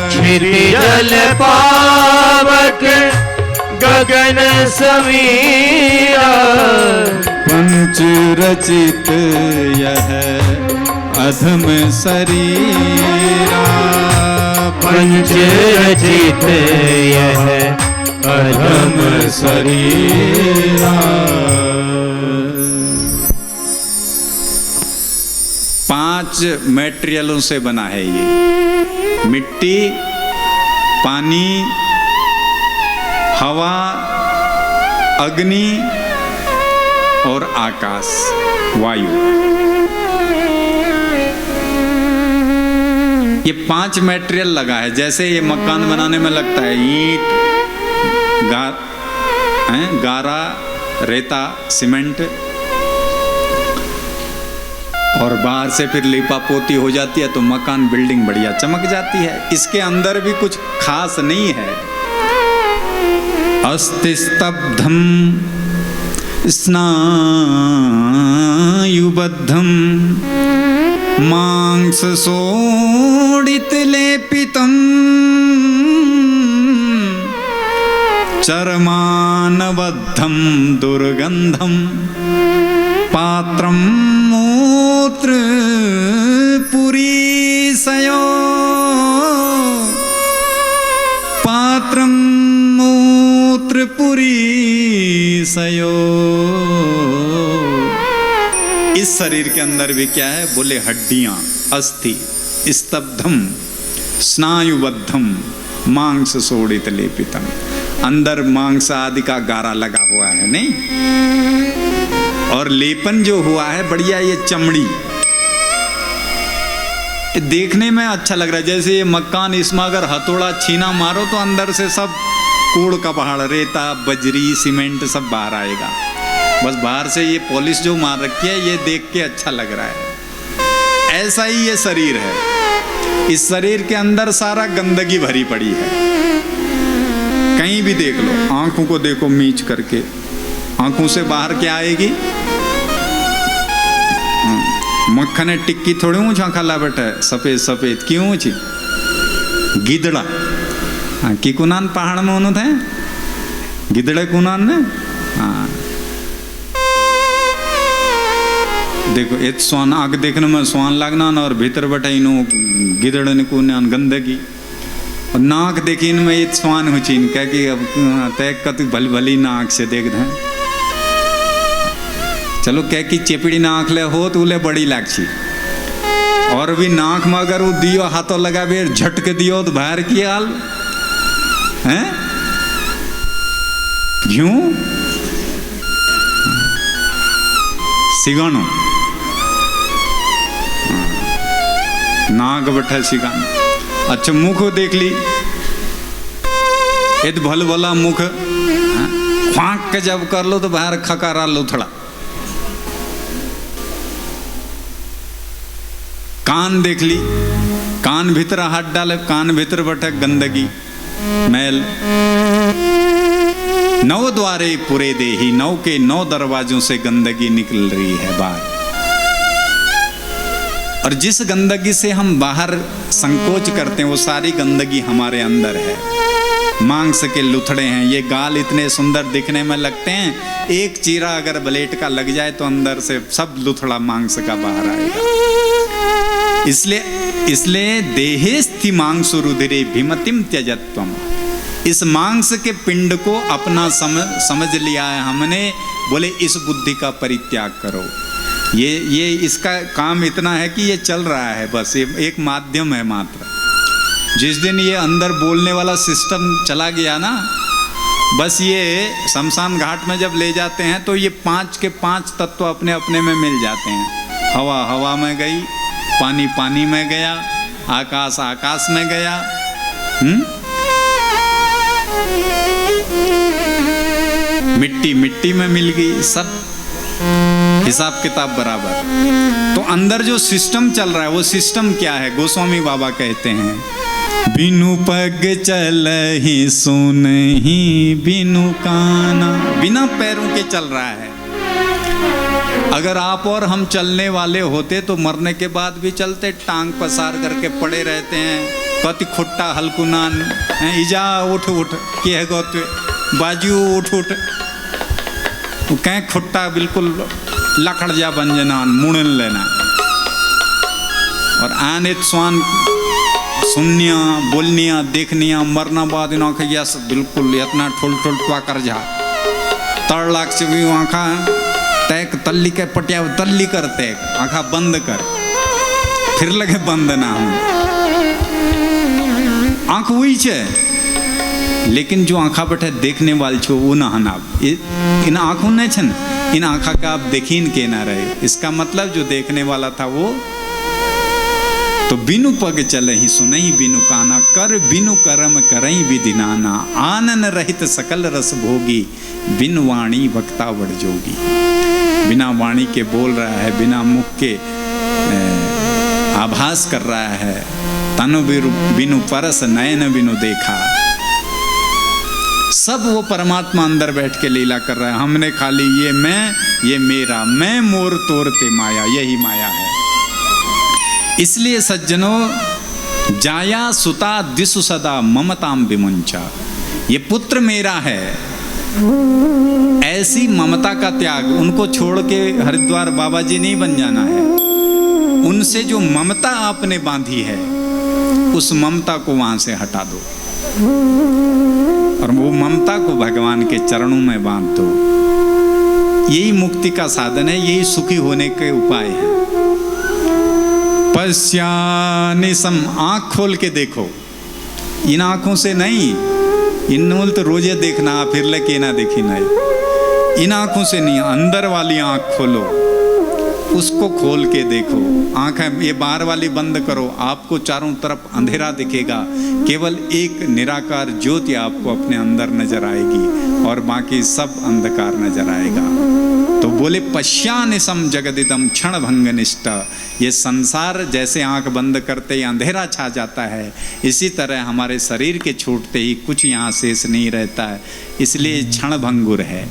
क्षिति जल पावक गगन समीरा, पंच रचित यह अधम शरीरा, पंच रचित यह अधम शरीरा। 5 मटेरियलों से बना है ये। मिट्टी, पानी, हवा, अग्नि और आकाश, वायु। ये 5 मटेरियल लगा है। जैसे ये मकान बनाने में लगता है ईंट, गारा, रेता, सीमेंट, और बाहर से फिर लीपा पोती हो जाती है तो मकान, बिल्डिंग बढ़िया चमक जाती है। इसके अंदर भी कुछ खास नहीं है। अस्ति स्तब्धम स्नायुबद्धम मांस सोडित लेपितम चर्मानबद्धम दुर्गंधम पात्रम मूत्र पुरीसयो, पात्रम मूत्र पुरीसयो। इस शरीर के अंदर भी क्या है? बोले हड्डियां, अस्थि, स्तब्धम स्नायुबद्धम मांस सोडित लेपितम। अंदर मांस आदि का गारा लगा हुआ है, नहीं? और लेपन जो हुआ है बढ़िया, ये चमड़ी, देखने में अच्छा लग रहा है। जैसे ये मकान, इसमें अगर हथौड़ा छीना मारो तो अंदर से सब कूड़ का पहाड़, रेता, बजरी, सीमेंट सब बाहर आएगा। बस बाहर से ये पॉलिश जो मार रखी है, ये देख के अच्छा लग रहा है। ऐसा ही ये शरीर है। इस शरीर के अंदर सारा गंदगी भरी पड़ी है। कहीं भी देख लो, आंखों को देखो मीच करके, आंखों से बाहर क्या आएगी? मक्खन टिक्की थोड़ी ऊंचा खाला बैठा है, सफेद सफेद क्यों ऊंची? गिदड़ा की कुनान पहाड़ में होना था, गिदड़े कुनान ने। हाँ देखो, एक स्वान आग देखने में स्वान लगना न, और भीतर बैठा इनो गिदड़ ने कुनान गंदगी। और नाक देखी इनमें एक स्वान हो चीन कह कि अब तय कत भली भली नाक से देख दें। चलो कह की चेपड़ी नाक ले हो तो ले बड़ी लागची, और भी नाक में अगर वो दियो हाथों लगा बे झटके दियो तो बाहर की हाल है। क्यों? सिगानो नाक बैठा सिगानो। अच्छा मुख देख ली, इत भल भला मुख, फांक के जब कर लो तो बाहर खकारा लो थोड़ा। कान देख ली, कान भीतर हाथ डाले, कान भीतर बैठे गंदगी मैल। 9 द्वारे पूरे देही, 9 के 9 दरवाजों से गंदगी निकल रही है बाहर। और जिस गंदगी से हम बाहर संकोच करते हैं वो सारी गंदगी हमारे अंदर है। मांस के लुथड़े हैं, ये गाल इतने सुंदर दिखने में लगते हैं, एक चीरा अगर ब्लेड का लग जाए तो अंदर से सब लुथड़ा मांस का बाहर आएगा। इसलिए देहेस्थि मांसु रुधिरे भीमतिम त्यजत्वम। इस मांस के पिंड को अपना समझ लिया है हमने, बोले इस बुद्धि का परित्याग करो। ये इसका काम इतना है कि ये चल रहा है, बस ये एक माध्यम है मात्र। जिस दिन ये अंदर बोलने वाला सिस्टम चला गया ना, बस ये शमशान घाट में जब ले जाते हैं तो ये 5 के 5 तत्व अपने अपने में मिल जाते हैं। हवा हवा में गई, पानी पानी में गया, आकाश आकाश में गया, मिट्टी मिट्टी में मिल गई, सब हिसाब किताब बराबर। तो अंदर जो सिस्टम चल रहा है वो सिस्टम क्या है? गोस्वामी बाबा कहते हैं, बिनु पग चलहि सुनहि बिनु काना। बिना पैरों के चल रहा है। अगर आप और हम चलने वाले होते तो मरने के बाद भी चलते, टांग पसार करके पड़े रहते हैं। कति खुट्टा हलकुनान इजा उठ उठ के गोते बाजू उठ उठ कहीं खुट्टा बिल्कुल लकड़ जा बंजनान मुड़न लेना। और आने स्वान सुननिया बोलनिया देखनिया मरना बाद इन आँखिया बिल्कुल इतना ठुल ठुल टुआ कर जा 3 लाख से भी आँखा तैक तल्ली के पटिया तल्ली कर तैक आँखा बंद कर, फिर लगे बंद ना हम आँख हुई छे, लेकिन जो आँखा बैठे देखने वाल छो वो ना हना इन आँखों ने छन, इन आँखा का आप देखीन के ना रहे। इसका मतलब जो देखने वाला था वो तो बिनु पग चलहि सुनहि बिनु काना, कर बिनु करम करहि विधि नाना, आनन रहित सकल रस भोगी, बिन वाणी वक्ता वड जोगी। बिना वाणी के बोल रहा है, बिना मुख के आभास कर रहा है, तनु बिनु परस नयन बिनु देखा। सब वो परमात्मा अंदर बैठ के लीला कर रहा है। हमने खाली ये मैं, ये मेरा, मैं मोर तोरते माया, यही माया है। इसलिए सज्जनों, जाया सुता दिसु सदा ममताम विमुंचा, ये पुत्र मेरा है, ऐसी ममता का त्याग, उनको छोड़ के हरिद्वार बाबा जी नहीं बन जाना है। उनसे जो ममता आपने बांधी है उस ममता को वहां से हटा दो और वो ममता को भगवान के चरणों में बांध दो। यही मुक्ति का साधन है, यही सुखी होने के उपाय है। पश्यानिसम, आंख खोल के देखो, इन आंखों से नहीं, इन मूल तो रोजे देखना फिर लेके ना देखी नहीं, इन आंखों से नहीं, अंदर वाली आंख खोलो, उसको खोल के देखो। आंखें ये बाहर वाली बंद करो, आपको चारों तरफ अंधेरा दिखेगा, केवल एक निराकार ज्योति आपको अपने अंदर नजर आएगी और बाकी सब अंधकार नजर आएगा। तो बोले पश्यानिसम जगदिदम क्षण भंग निष्ठ, ये संसार जैसे आंख बंद करते ही अंधेरा छा जाता है, इसी तरह हमारे शरीर के छूटते ही कुछ यहाँ शेष नहीं रहता है, इसलिए क्षण भंगुर है।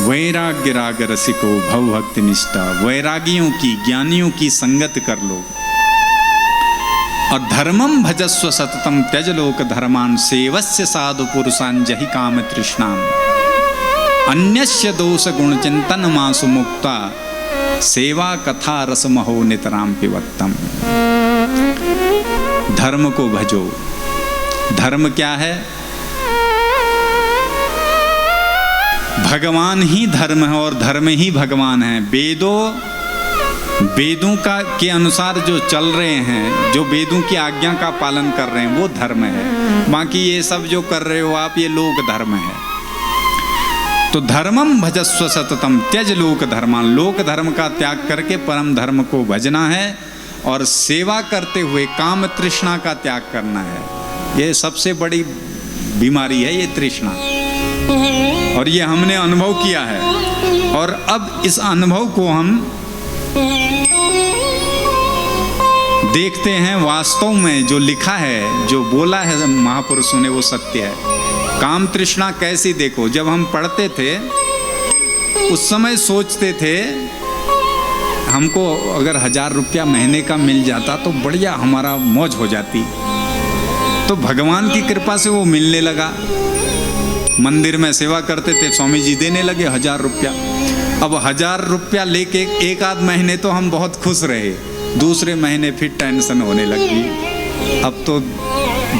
वैराग्य राग रसिको भव भक्ति निष्ठा, वैरागियों की ज्ञानियों की संगत कर लो। और धर्मम भजस्व सततम त्यज लोक धर्मान, सेवस्य साधु पुरुषान जहि काम तृष्णाम, अन्यस्य दोष गुण चिंतन मासु मुक्ता, सेवा कथा रस महो नितराम पिबत्तम। धर्म को भजो। धर्म क्या है? भगवान ही धर्म है और धर्म ही भगवान है। वेदों का के अनुसार जो चल रहे हैं, जो वेदों की आज्ञा का पालन कर रहे हैं, वो धर्म है। बाकी ये सब जो कर रहे हो आप, ये लोक धर्म है। तो धर्मम भजस्व सततम त्यज लोक धर्मान, लोक धर्म का त्याग करके परम धर्म को भजना है और सेवा करते हुए काम तृष्णा का त्याग करना है। ये सबसे बड़ी बीमारी है, ये तृष्णा, और ये हमने अनुभव किया है। और अब इस अनुभव को हम देखते हैं, वास्तव में जो लिखा है, जो बोला है महापुरुषों ने, वो सत्य है। काम तृष्णा कैसी देखो, जब हम पढ़ते थे उस समय सोचते थे हमको अगर 1000 रुपया महीने का मिल जाता तो बढ़िया, हमारा मौज हो जाती। तो भगवान की कृपा से वो मिलने लगा। मंदिर में सेवा करते थे, स्वामी जी देने लगे 1000 रुपया। अब 1000 रुपया लेके एक आध महीने तो हम बहुत खुश रहे, दूसरे महीने फिर टेंशन होने लगी। अब तो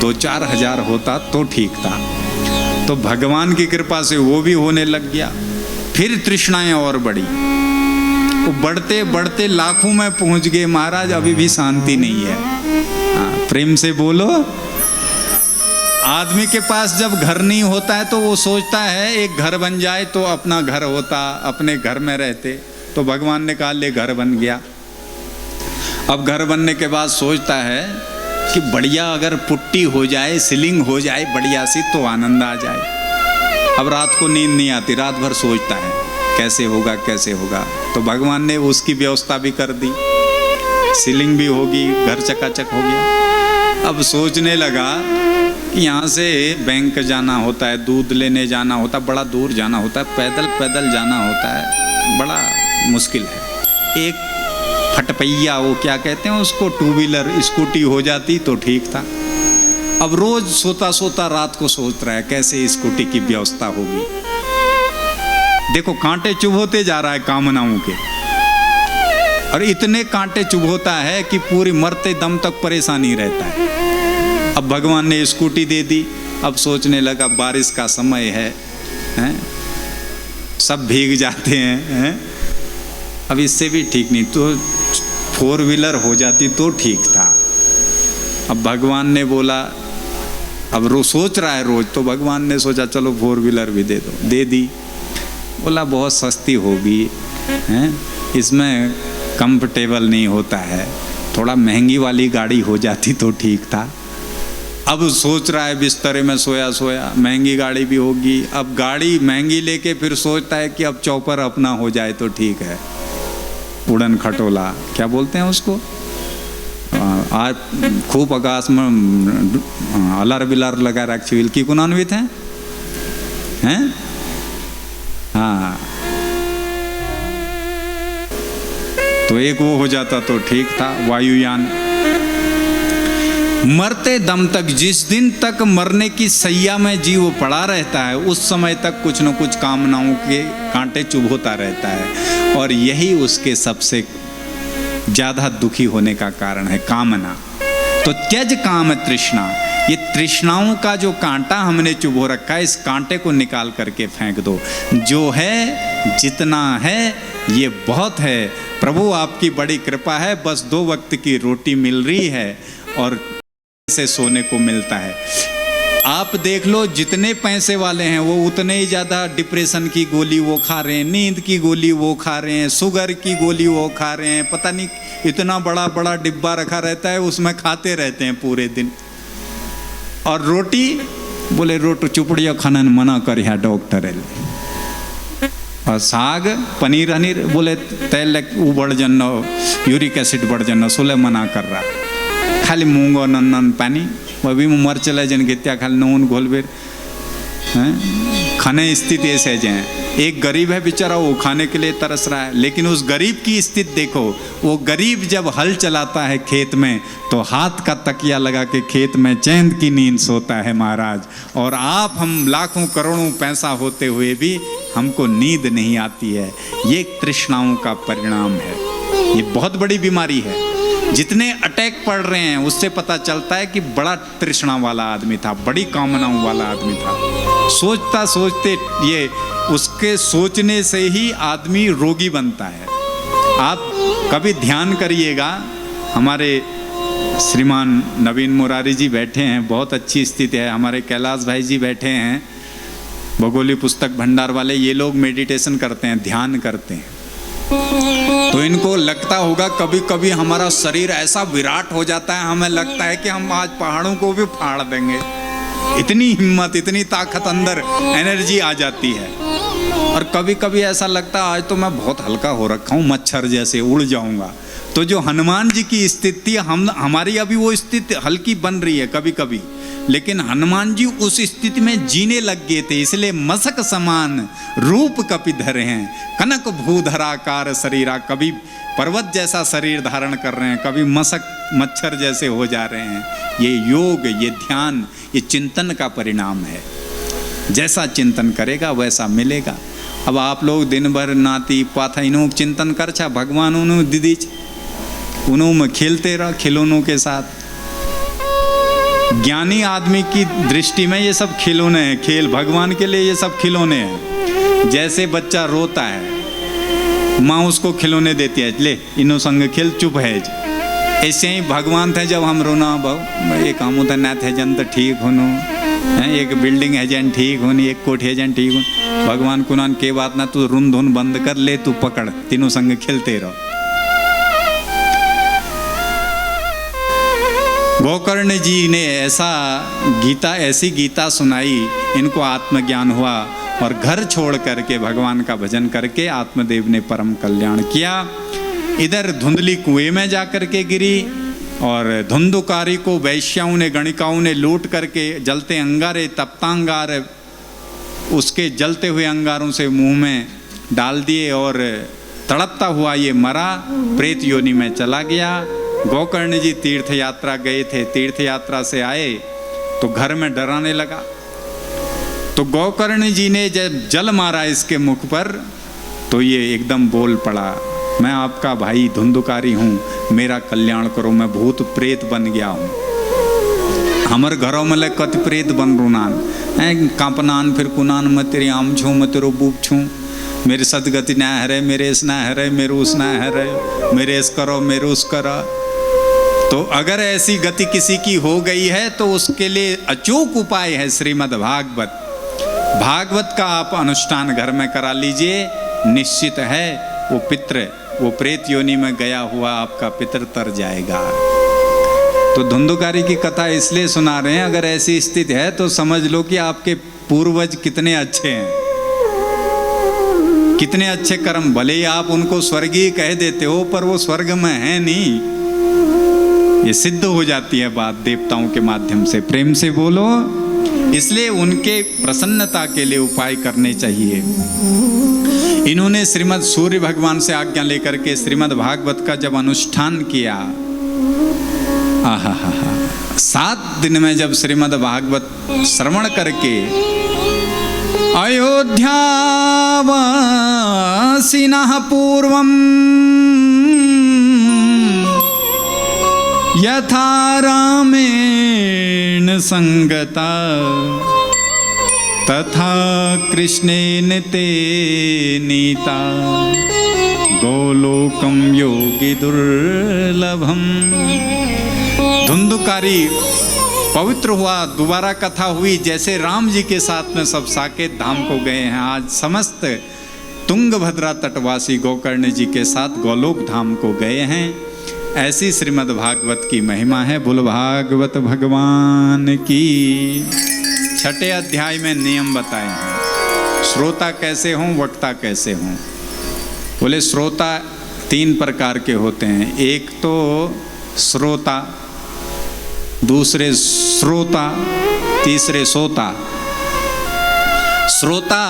2-4 हज़ार होता तो ठीक था। तो भगवान की कृपा से वो भी होने लग गया। फिर तृष्णाएं और बढ़ी, वो बढ़ते बढ़ते लाखों में पहुंच गए। महाराज अभी भी शांति नहीं है। प्रेम से बोलो। आदमी के पास जब घर नहीं होता है तो वो सोचता है एक घर बन जाए तो अपना घर होता, अपने घर में रहते। तो भगवान ने कहा ले घर बन गया। अब घर बनने के बाद सोचता है कि बढ़िया अगर पुट्टी हो जाए, सीलिंग हो जाए बढ़िया सी तो आनंद आ जाए। अब रात को नींद नहीं आती, रात भर सोचता है कैसे होगा कैसे होगा। तो भगवान ने उसकी व्यवस्था भी कर दी, सीलिंग भी होगी, घर चकाचक हो गया। अब सोचने लगा कि यहाँ से बैंक जाना होता है, दूध लेने जाना होता है, बड़ा दूर जाना होता है, पैदल पैदल जाना होता है, बड़ा मुश्किल है। एक फटपैया, वो क्या कहते हैं उसको, 2 व्हीलर स्कूटी हो जाती तो ठीक था। अब रोज सोता सोता रात को सोच रहा है कैसे स्कूटी की व्यवस्था होगी। देखो कांटे चुभोते जा रहा है कामनाओं के, और इतने कांटे चुभोता है कि पूरी मरते दम तक परेशानी रहता है। अब भगवान ने स्कूटी दे दी। अब सोचने लगा बारिश का समय है, हैं? सब भीग जाते हैं, अब इससे भी ठीक नहीं तो 4 व्हीलर हो जाती तो ठीक था। अब भगवान ने बोला, अब सोच रहा है रोज, तो भगवान ने सोचा चलो 4 व्हीलर भी दे दो, दे दी। बोला बहुत सस्ती होगी, हैं? इसमें कंफर्टेबल नहीं होता है, थोड़ा महंगी वाली गाड़ी हो जाती तो ठीक था। अब सोच रहा है बिस्तरे में सोया सोया महंगी गाड़ी भी होगी। अब गाड़ी महंगी लेके फिर सोचता है कि अब चौपर अपना हो जाए तो ठीक है, उड़न खटोला क्या बोलते हैं उसको, आज खूब आकाश में अलर बिलर लगा रखी की कुनान्वित हैं? हाँ, तो एक वो हो जाता तो ठीक था, वायुयान। मरते दम तक, जिस दिन तक मरने की सैया में जीव पड़ा रहता है उस समय तक कुछ न कुछ कामनाओं के कांटे चुभोता रहता है, और यही उसके सबसे ज्यादा दुखी होने का कारण है, कामना। तो त्यज काम तृष्णा, ये तृष्णाओं का जो कांटा हमने चुभो रखा है, इस कांटे को निकाल करके फेंक दो। जो है जितना है ये बहुत है। प्रभु आपकी बड़ी कृपा है, बस 2 वक्त की रोटी मिल रही है और से सोने को मिलता है। आप देख लो जितने पैसे वाले हैं वो उतने ही ज्यादा डिप्रेशन की गोली वो खा रहे हैं, नींद की गोली वो खा रहे हैं, शुगर की गोली वो खा रहे हैं, पता नहीं इतना बड़ा बड़ा डिब्बा रखा रहता है उसमें खाते रहते हैं पूरे दिन। और रोटी बोले रोटी चुपड़िया खाना मना कर है डॉक्टर, और साग पनीर हनीर बोले तेल बढ़ जन्ना, यूरिक एसिड बढ़ जन्ना, सोले मना कर रहा। खाली मूंगो नन पानी वो भी मर चला जन गत्या खाली नून घोल बेर खाने स्थिति ऐसे हैं। एक गरीब है बेचारा, वो खाने के लिए तरस रहा है, लेकिन उस गरीब की स्थिति देखो। वो गरीब जब हल चलाता है खेत में तो हाथ का तकिया लगा के खेत में चैन की नींद सोता है महाराज। और आप हम लाखों करोड़ों पैसा होते हुए भी हमको नींद नहीं आती है। ये तृष्णाओं का परिणाम है, ये बहुत बड़ी बीमारी है। जितने अटैक पड़ रहे हैं उससे पता चलता है कि बड़ा तृष्णा वाला आदमी था, बड़ी कामनाओं वाला आदमी था। सोचता सोचते ये उसके सोचने से ही आदमी रोगी बनता है। आप कभी ध्यान करिएगा, हमारे श्रीमान नवीन मुरारी जी बैठे हैं, बहुत अच्छी स्थिति है। हमारे कैलाश भाई जी बैठे हैं, भगोली पुस्तक भंडार वाले, ये लोग मेडिटेशन करते हैं, ध्यान करते हैं। तो इनको लगता होगा कभी कभी हमारा शरीर ऐसा विराट हो जाता है, हमें लगता है कि हम आज पहाड़ों को भी फाड़ देंगे। इतनी हिम्मत, इतनी ताकत अंदर, एनर्जी आ जाती है। और कभी कभी ऐसा लगता है आज तो मैं बहुत हल्का हो रखा हूँ, मच्छर जैसे उड़ जाऊंगा। तो जो हनुमान जी की स्थिति, हमारी अभी वो स्थिति हल्की बन रही है कभी कभी, लेकिन हनुमान जी उस स्थिति में जीने लग गए थे, इसलिए मसक समान रूप कपि धरे हैं, कनक भूधराकार शरीरा। कभी पर्वत जैसा शरीर धारण कर रहे हैं, कभी मच्छर जैसे हो जा रहे हैं। ये योग, ये ध्यान, ये चिंतन का परिणाम है। जैसा चिंतन करेगा वैसा मिलेगा। अब आप लोग दिन भर नाती पाथा इनो चिंतन कर छा भगवान दीदी उन्हों में खेलते रहो खिलौनों के साथ। ज्ञानी आदमी की दृष्टि में ये सब खिलौने हैं, खेल, भगवान के लिए ये सब खिलौने हैं। जैसे बच्चा रोता है, माँ उसको खिलौने देती है, ले इनो संग खेल, चुप है। ऐसे ही भगवान थे, जब हम रोना बहु ये काम होता ना थे जन तो ठीक होनो, एक बिल्डिंग है जन ठीक होनी, एक कोठी है जन ठीक हो। भगवान कुनान के बात ना, तू रुन धुन बंद कर ले, तू पकड़, तीनों संग खेलते रहो। गोकर्ण जी ने ऐसी गीता सुनाई, इनको आत्मज्ञान हुआ और घर छोड़ करके भगवान का भजन करके आत्मदेव ने परम कल्याण किया। इधर धुंधली कुएं में जाकर के गिरी और धुंधुकारी को वैश्याओं ने, गणिकाओं ने लूट करके जलते अंगारे, तप्तांगार उसके जलते हुए अंगारों से मुंह में डाल दिए और तड़पता हुआ ये मरा, प्रेत योनि में चला गया। गोकर्ण जी तीर्थ यात्रा गए थे, तीर्थ यात्रा से आए तो घर में डराने लगा। तो गोकर्ण जी ने जब जल मारा इसके मुख पर तो ये एकदम बोल पड़ा, मैं आपका भाई धुंधुकारी हूँ, मेरा कल्याण करो, मैं भूत प्रेत बन गया हूँ। हमर घरों में ले कति प्रेत बन रुनान कांपनान, फिर कुनान मैं तेरी आम छूँ, मैं तेरो बूप छूँ, मेरे सदगति ना हरे, मेरे इस ना हरे, मेरे उस ना हरे, मेरे इस करो, मेरे उस करो। तो अगर ऐसी गति किसी की हो गई है तो उसके लिए अचूक उपाय है श्रीमद् भागवत। भागवत का आप अनुष्ठान घर में करा लीजिए, निश्चित है वो प्रेत योनि में गया हुआ आपका पितर तर जाएगा। तो धुंधुकारी की कथा इसलिए सुना रहे हैं, अगर ऐसी स्थिति है तो समझ लो कि आपके पूर्वज कितने अच्छे हैं, कितने अच्छे कर्म। भले ही आप उनको स्वर्गीय कह देते हो पर वो स्वर्ग में है नहीं, ये सिद्ध हो जाती है बात देवताओं के माध्यम से। प्रेम से बोलो। इसलिए उनके प्रसन्नता के लिए उपाय करने चाहिए। इन्होंने श्रीमद् सूर्य भगवान से आज्ञा लेकर के श्रीमद् भागवत का जब अनुष्ठान किया, आहा 7 दिन में जब श्रीमद् भागवत श्रवण करके अयोध्यावासिनः पूर्वम् यथा रामेण संगता तथा कृष्णेन ते नीता गोलोकम योगी दुर्लभम। धुंधुकारी पवित्र हुआ, दोबारा कथा हुई, जैसे राम जी के साथ में सब साकेत धाम को गए हैं, आज समस्त तुंगभद्रा तटवासी गोकर्ण जी के साथ गोलोक धाम को गए हैं। ऐसी श्रीमद् भागवत की महिमा है। बोल भागवत भगवान की। 6ठे अध्याय में नियम बताए हैं, श्रोता कैसे हों, वक्ता कैसे हों। बोले श्रोता 3 प्रकार के होते हैं, एक तो श्रोता, दूसरे श्रोता, तीसरे सोता। श्रोता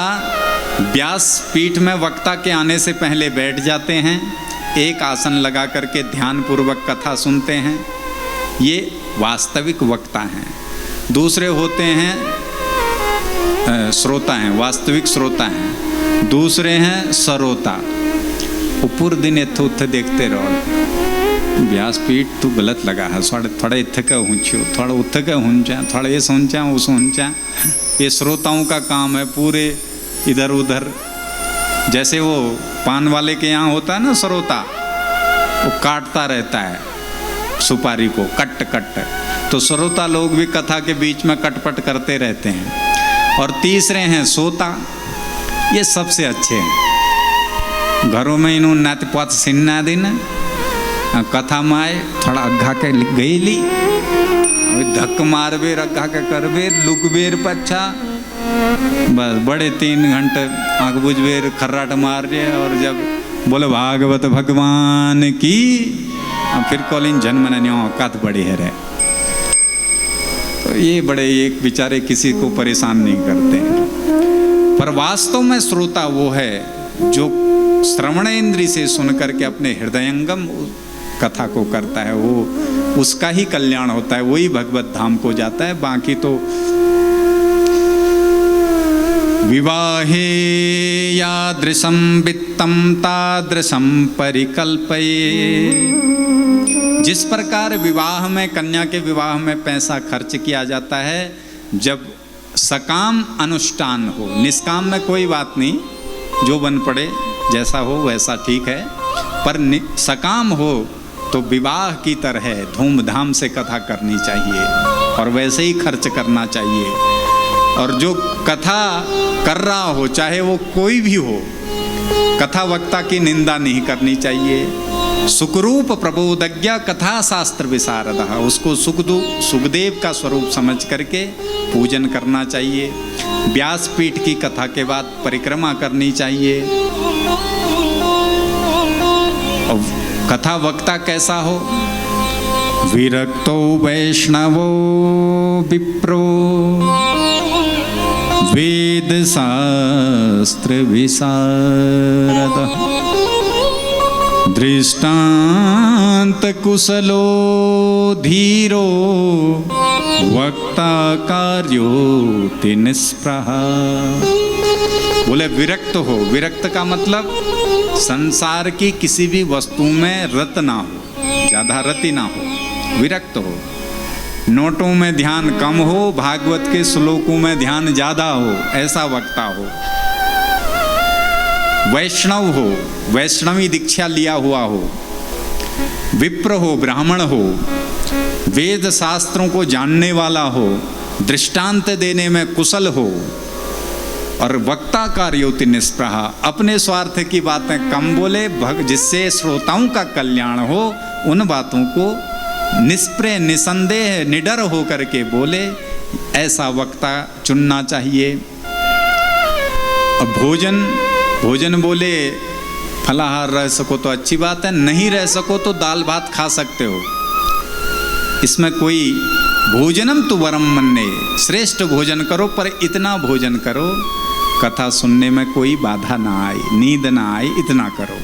व्यास पीठ में वक्ता के आने से पहले बैठ जाते हैं, एक आसन लगा करके ध्यान पूर्वक कथा सुनते हैं, ये वास्तविक वक्ता हैं। दूसरे होते हैं श्रोता हैं, वास्तविक श्रोता हैं। दूसरे हैं सरोता, ऊपर दिन इत्थे उत्थे देखते रहो, व्यासपीठ तू गलत लगा है, थोड़ा इत्थे का हुंचो, थोड़ा उत्थे का हुंचा, थोड़ा ये सोचा उस हुंचा। ये श्रोताओं का काम है, पूरे इधर उधर। जैसे वो पान वाले के यहाँ होता है ना श्रोता, वो काटता रहता है सुपारी को, कट कट। तो श्रोता लोग भी कथा के बीच में कटपट करते रहते हैं। और तीसरे हैं सोता, ये सबसे अच्छे हैं। घरों में इन्होंने नात पात सिन्ना दिन कथा में आए, थोड़ा अग्घा के गई ली, धक्क मारबेर अग्घा के करबेर लुकबेर पच्छा, बस बड़े 3 घंटे आँख बुझबेर खर्राट मार रहे। और जब बोले भागवत भगवान की, फिर कॉलिन जन्म नहीं औकात बड़ी है रे। तो ये बड़े एक बेचारे किसी को परेशान नहीं करते हैं। पर वास्तव में श्रोता वो है जो श्रवण इंद्री से सुन करके अपने हृदयंगम कथा को करता है, वो उसका ही कल्याण होता है, वही भगवत धाम को जाता है। बाकी तो विवाहे यादृशं वित्तं तादृशं परिकल्पये जिस प्रकार विवाह में, कन्या के विवाह में पैसा खर्च किया जाता है, जब सकाम अनुष्ठान हो, निष्काम में कोई बात नहीं, जो बन पड़े जैसा हो वैसा ठीक है, पर सकाम हो तो विवाह की तरह धूमधाम से कथा करनी चाहिए और वैसे ही खर्च करना चाहिए। और जो कथा कर रहा हो, चाहे वो कोई भी हो, कथा वक्ता की निंदा नहीं करनी चाहिए। सुखरूप प्रबोधज्ञ कथा शास्त्र विशारद, उसको सुखदेव का स्वरूप समझ करके पूजन करना चाहिए। व्यासपीठ की कथा के बाद परिक्रमा करनी चाहिए। और कथा वक्ता कैसा हो? विरक्तो वैष्णवो विप्रो वेद शास्त्र विशारद दृष्टांत कुशलो धीरो वक्ता कार्योति निष्प्रहा। बोले विरक्त हो, विरक्त का मतलब संसार की किसी भी वस्तु में रत ना हो, ज्यादा रति ना हो, विरक्त हो। नोटों में ध्यान कम हो, भागवत के श्लोकों में ध्यान ज्यादा हो, ऐसा वक्ता हो। वैष्णव हो, वैष्णवी दीक्षा लिया हुआ हो। विप्र हो, ब्राह्मण हो, वेद शास्त्रों को जानने वाला हो, दृष्टांत देने में कुशल हो, और वक्ता कार्योति निष्प्रहा, अपने स्वार्थ की बातें कम बोले, जिससे श्रोताओं का कल्याण हो, उन बातों को निष्प्रय, निसंदेह, निडर होकर के बोले, ऐसा वक्ता चुनना चाहिए। अब भोजन बोले फलाहार रह सको तो अच्छी बात है, नहीं रह सको तो दाल भात खा सकते हो, इसमें कोई भोजनम तो वरम मन्ने, श्रेष्ठ भोजन करो, पर इतना भोजन करो कथा सुनने में कोई बाधा ना आए, नींद ना आए, इतना करो।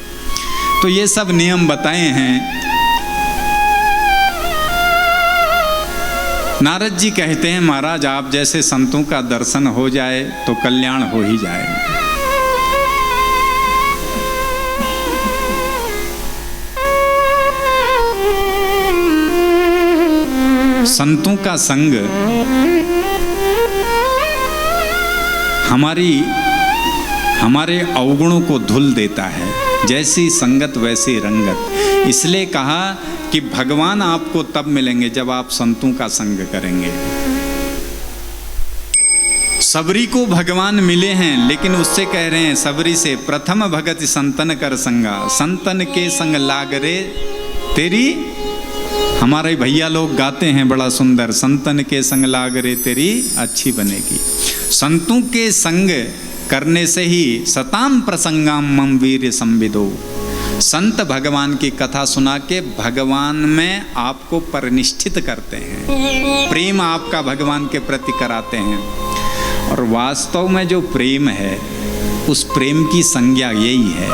तो ये सब नियम बताए हैं। नारद जी कहते हैं महाराज आप जैसे संतों का दर्शन हो जाए तो कल्याण हो ही जाए। संतों का संग हमारे अवगुणों को धुल देता है, जैसी संगत वैसी रंगत। इसलिए कहा कि भगवान आपको तब मिलेंगे जब आप संतों का संग करेंगे। सबरी को भगवान मिले हैं, लेकिन उससे कह रहे हैं सबरी से, प्रथम भगत संतन कर संगा, संतन के संग लाग रे तेरी। हमारे भैया लोग गाते हैं बड़ा सुंदर, संतन के संग लाग रे तेरी अच्छी बनेगी। संतों के संग करने से ही सताम प्रसंगाम मम वीर संविदो, संत भगवान की कथा सुना के भगवान में आपको परिनिष्ठित करते हैं, प्रेम आपका भगवान के प्रति कराते हैं। और वास्तव में जो प्रेम है, उस प्रेम की संज्ञा यही है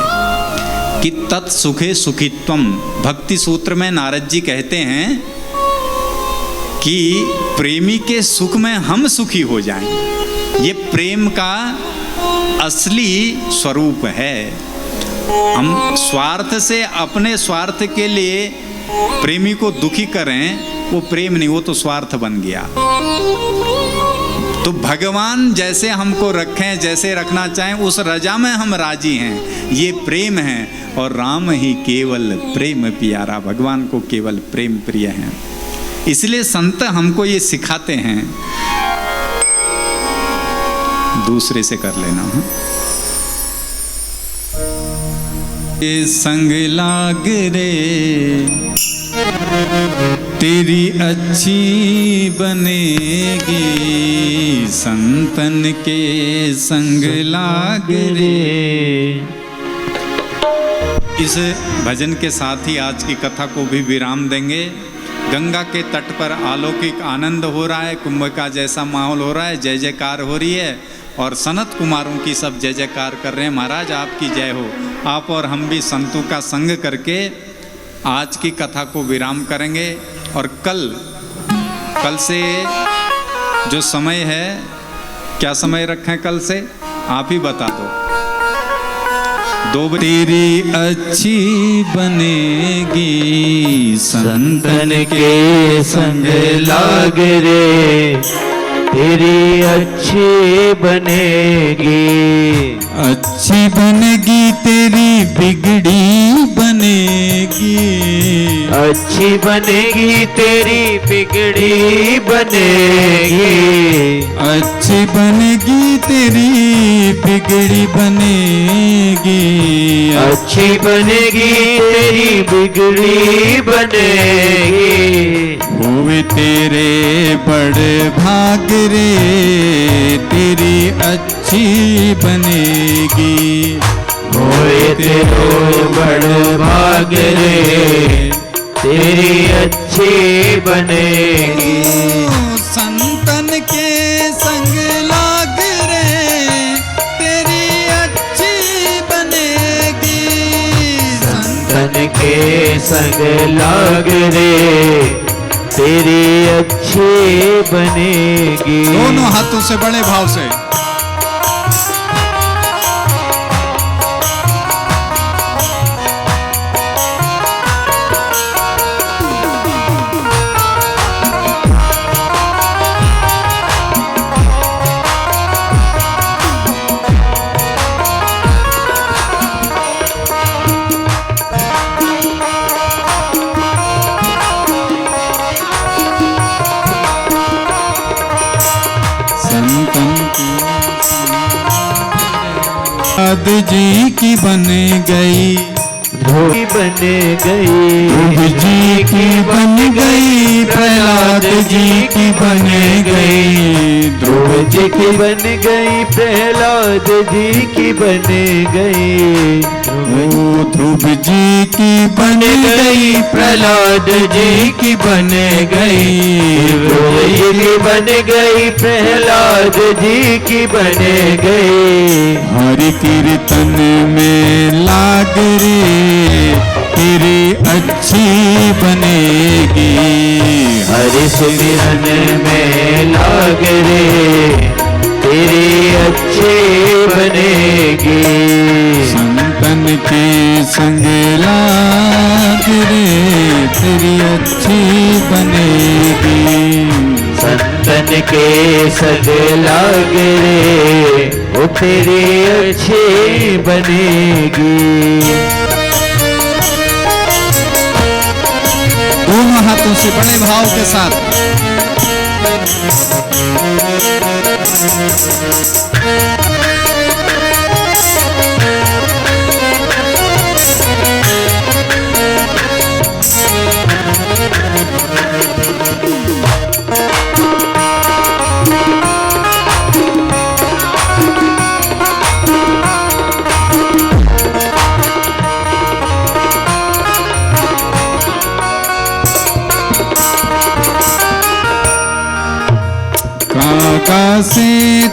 कि तत्सुखे सुखित्वम। भक्ति सूत्र में नारद जी कहते हैं कि प्रेमी के सुख में हम सुखी हो जाएं, ये प्रेम का असली स्वरूप है। हम स्वार्थ से, अपने स्वार्थ के लिए प्रेमी को दुखी करें, वो प्रेम नहीं, वो तो स्वार्थ बन गया। तो भगवान जैसे हमको रखें, जैसे रखना चाहें, उस रजा में हम राजी हैं, ये प्रेम है। और राम ही केवल प्रेम प्यारा, भगवान को केवल प्रेम प्रिय हैं। इसलिए संत हमको ये सिखाते हैं। दूसरे से कर लेना है। ये संग लाग रे तेरी अच्छी बनेगी, संतन के संग लाग रे। इस भजन के साथ ही आज की कथा को भी विराम देंगे। गंगा के तट पर अलौकिक आनंद हो रहा है, कुंभ का जैसा माहौल हो रहा है, जय जयकार हो रही है और सनत कुमारों की सब जय जयकार कर रहे हैं। महाराज आपकी जय हो। आप और हम भी संतों का संग करके आज की कथा को विराम करेंगे। और कल से जो समय है, क्या समय रखें कल से, आप ही बता दो। दो तेरी अच्छी बनेगी संतन के संग लाग रे, तेरी अच्छी बनेगी। अच्छी बनेगी तेरी बिगड़ी बनेगी, अच्छी बनेगी तेरी बिगड़ी बनेगी। अच्छी बनेगी तेरी बिगड़ी बनेगी, अच्छी बनेगी तेरी बिगड़ी बनेगी। हुए तेरे बड़े भाग रे, तेरी अच्छी बनेगी। होए तेरो बड़ भाग रे, तेरी अच्छी बनेगी। संतन के संग लाग रे, तेरी अच्छी बनेगी। संतन के संग लाग रे, तेरी अच्छी बनेगी। दोनों हाथों से बड़े भाव से प्रहलाद जी की बन गई, ध्रुव बन गई। ध्रुव जी की बन गई, प्रहलाद जी की बन गई। ध्रुव जी की बन गई, प्रहलाद जी की बन गई। ध्रुव जी की बन गई, प्रहलाद जी की बन गई। ध्रुव जी की बन गई, प्रहलाद जी की बन गई। हरि कीर्तन में लाग रे, तेरी अच्छी बनेगी। हरि सिमरन में लाग रे, तेरी अच्छी बनेगी। संतन के संग लाग रे, तेरी अच्छी बनेगी। संतन के संग लाग रे, वो तेरी अच्छी बनेगी। दोनों हाथों से बड़े भाव के साथ काका से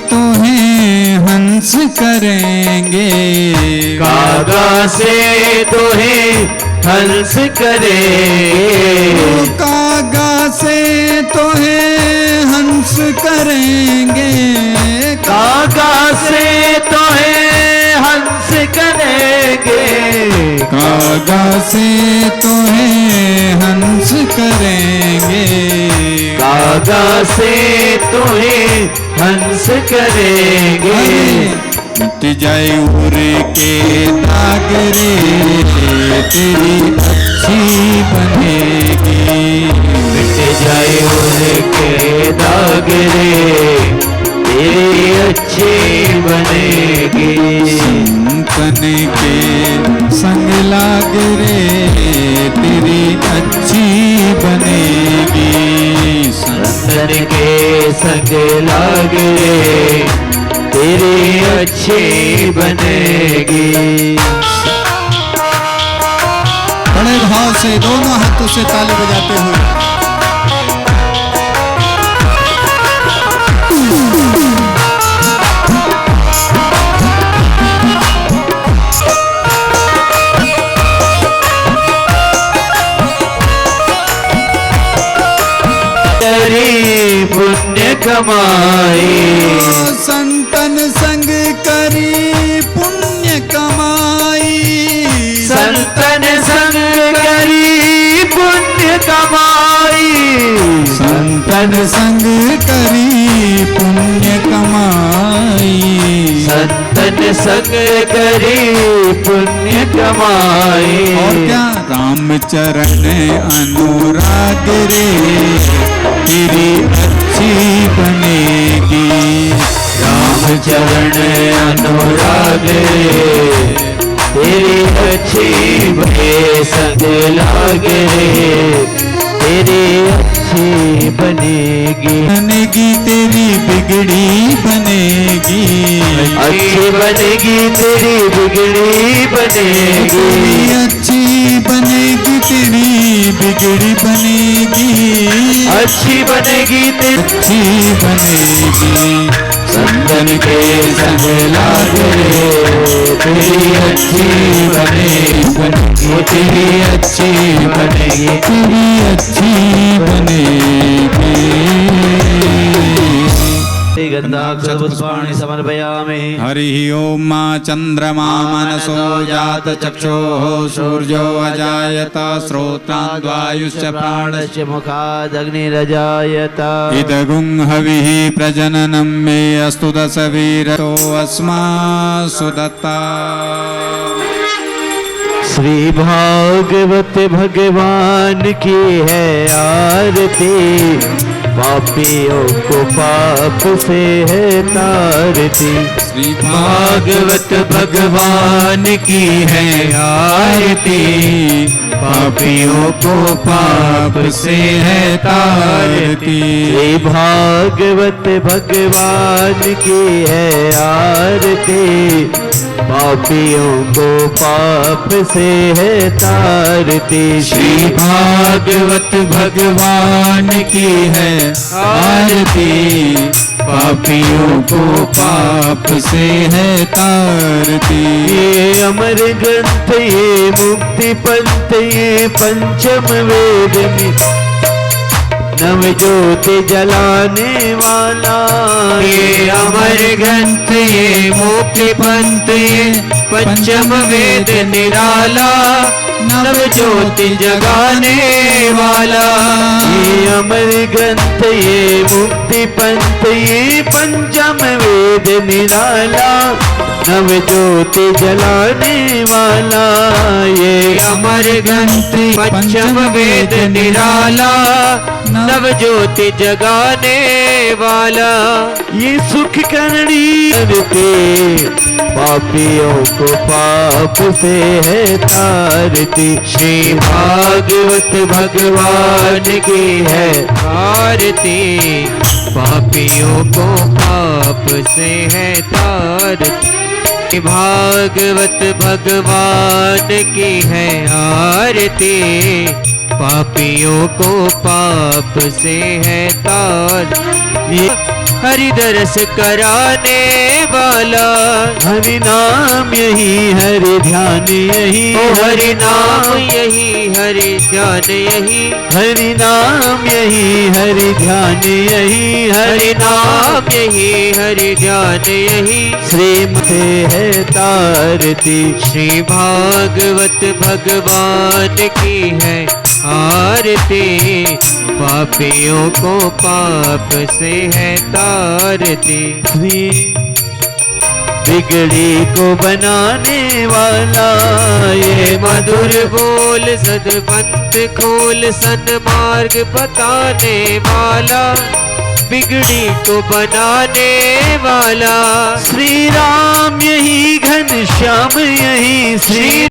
तुम्हें हंस करेंगे, कागा से तुम्हें हंस करेंगे। कागा से तुम्हें हंस करेंगे। कागा से तुम्हें हंस करेंगे। कागा से तुम्हें हंस करेंगे। कागा से तुम्हें हंस करेंगे। मिट जाए उर के दाग रे, तेरी अच्छी बनेगी। मिट जाए उनके दाग रे, तेरी अच्छी बनेगी। संतन के संग लाग रे, तेरी अच्छी बनेगी। संतन के संग लाग रे, तेरी अच्छी बनेगी। बड़े भाव से दोनों हाथों से ताली बजाते हुए पुण्य कमाई। संतन संग करी पुण्य कमाई। सत्संग करी पुण्य कमाई, संतन संग करी पुण्य कमाई। और क्या राम चरण अनुराग रे तेरी अच्छी बनेगी, राम चरण अनुराग रे तेरी अच्छी बने, संग लागे रे तेरी अच्छी बनेगी। बनेगी तेरी बिगड़ी बनेगी, अच्छी बनेगी तेरी बिगड़ी बनेगी, अच्छी बनेगी तेरी बिगड़ी बनेगी, अच्छी बनेगी तेरी अच्छी बनेगी। संतन के संग लागे तेरी अच्छी बनेगी, तेरी अच्छी बनेगी, तेरी अच्छी बनेगी। गंधाक्षर पुष्पाणि समर्पयामि। हरि ओम मा चंद्रमा मनसो जात चक्षुः सूर्यो अजायत श्रोत्राद्वायुश्च प्राणश्च मुखादग्निरजायत। इदगुं हविः प्रजननं मे अस्तु दशवीरतो अस्मासु दत्ता। श्री भागवत भगवान की है आरती, पापियों को पाप से है तारती। श्री भागवत भगवान की है आरती, पापियों को पाप से है तारती। श्री भागवत भगवान की है आरती, पापियों को पाप से है तारती। श्री भागवत भगवान की है आरती, पापियों को पाप से है तारती। ये अमर ग्रंथ ये मुक्ति पंथ ये पंचम वेद में नव ज्योति जलाने वाला। ये अमर ग्रंथ ये मुक्ति पंथ ये पंचम वेद निराला, नव ज्योति जगाने वाला। ये अमर ग्रंथ ये मुक्ति पंथ ये पंचम वेद निराला, नव ज्योति जलाने वाला। ये अमर ग्रंथ पंचम वेद निराला, नव ज्योति जगाने वाला। ये सुख करणी करके पापियों को पाप से है तारती। श्री भागवत भगवान की है आरती, पापियों को पाप से है तारती। भागवत भगवान की है आरती, पापियों को पाप से है तारती। हरि दरस कराने वाला, हरि नाम यही हरि ध्यान यही, हरि नाम यही हरि ध्यान यही, हरि नाम यही हरि ध्यान यही, हरि नाम यही हरि ध्यान यही। श्रीमते है तारती। श्री भागवत भगवान की है आरती, पापियों को पाप से है तारती। बिगड़ी को बनाने वाला, ये मधुर बोल सदपंथ खोल सन्मार्ग बताने वाला, बिगड़ी को बनाने वाला। श्री राम यही घनश्याम यही, श्री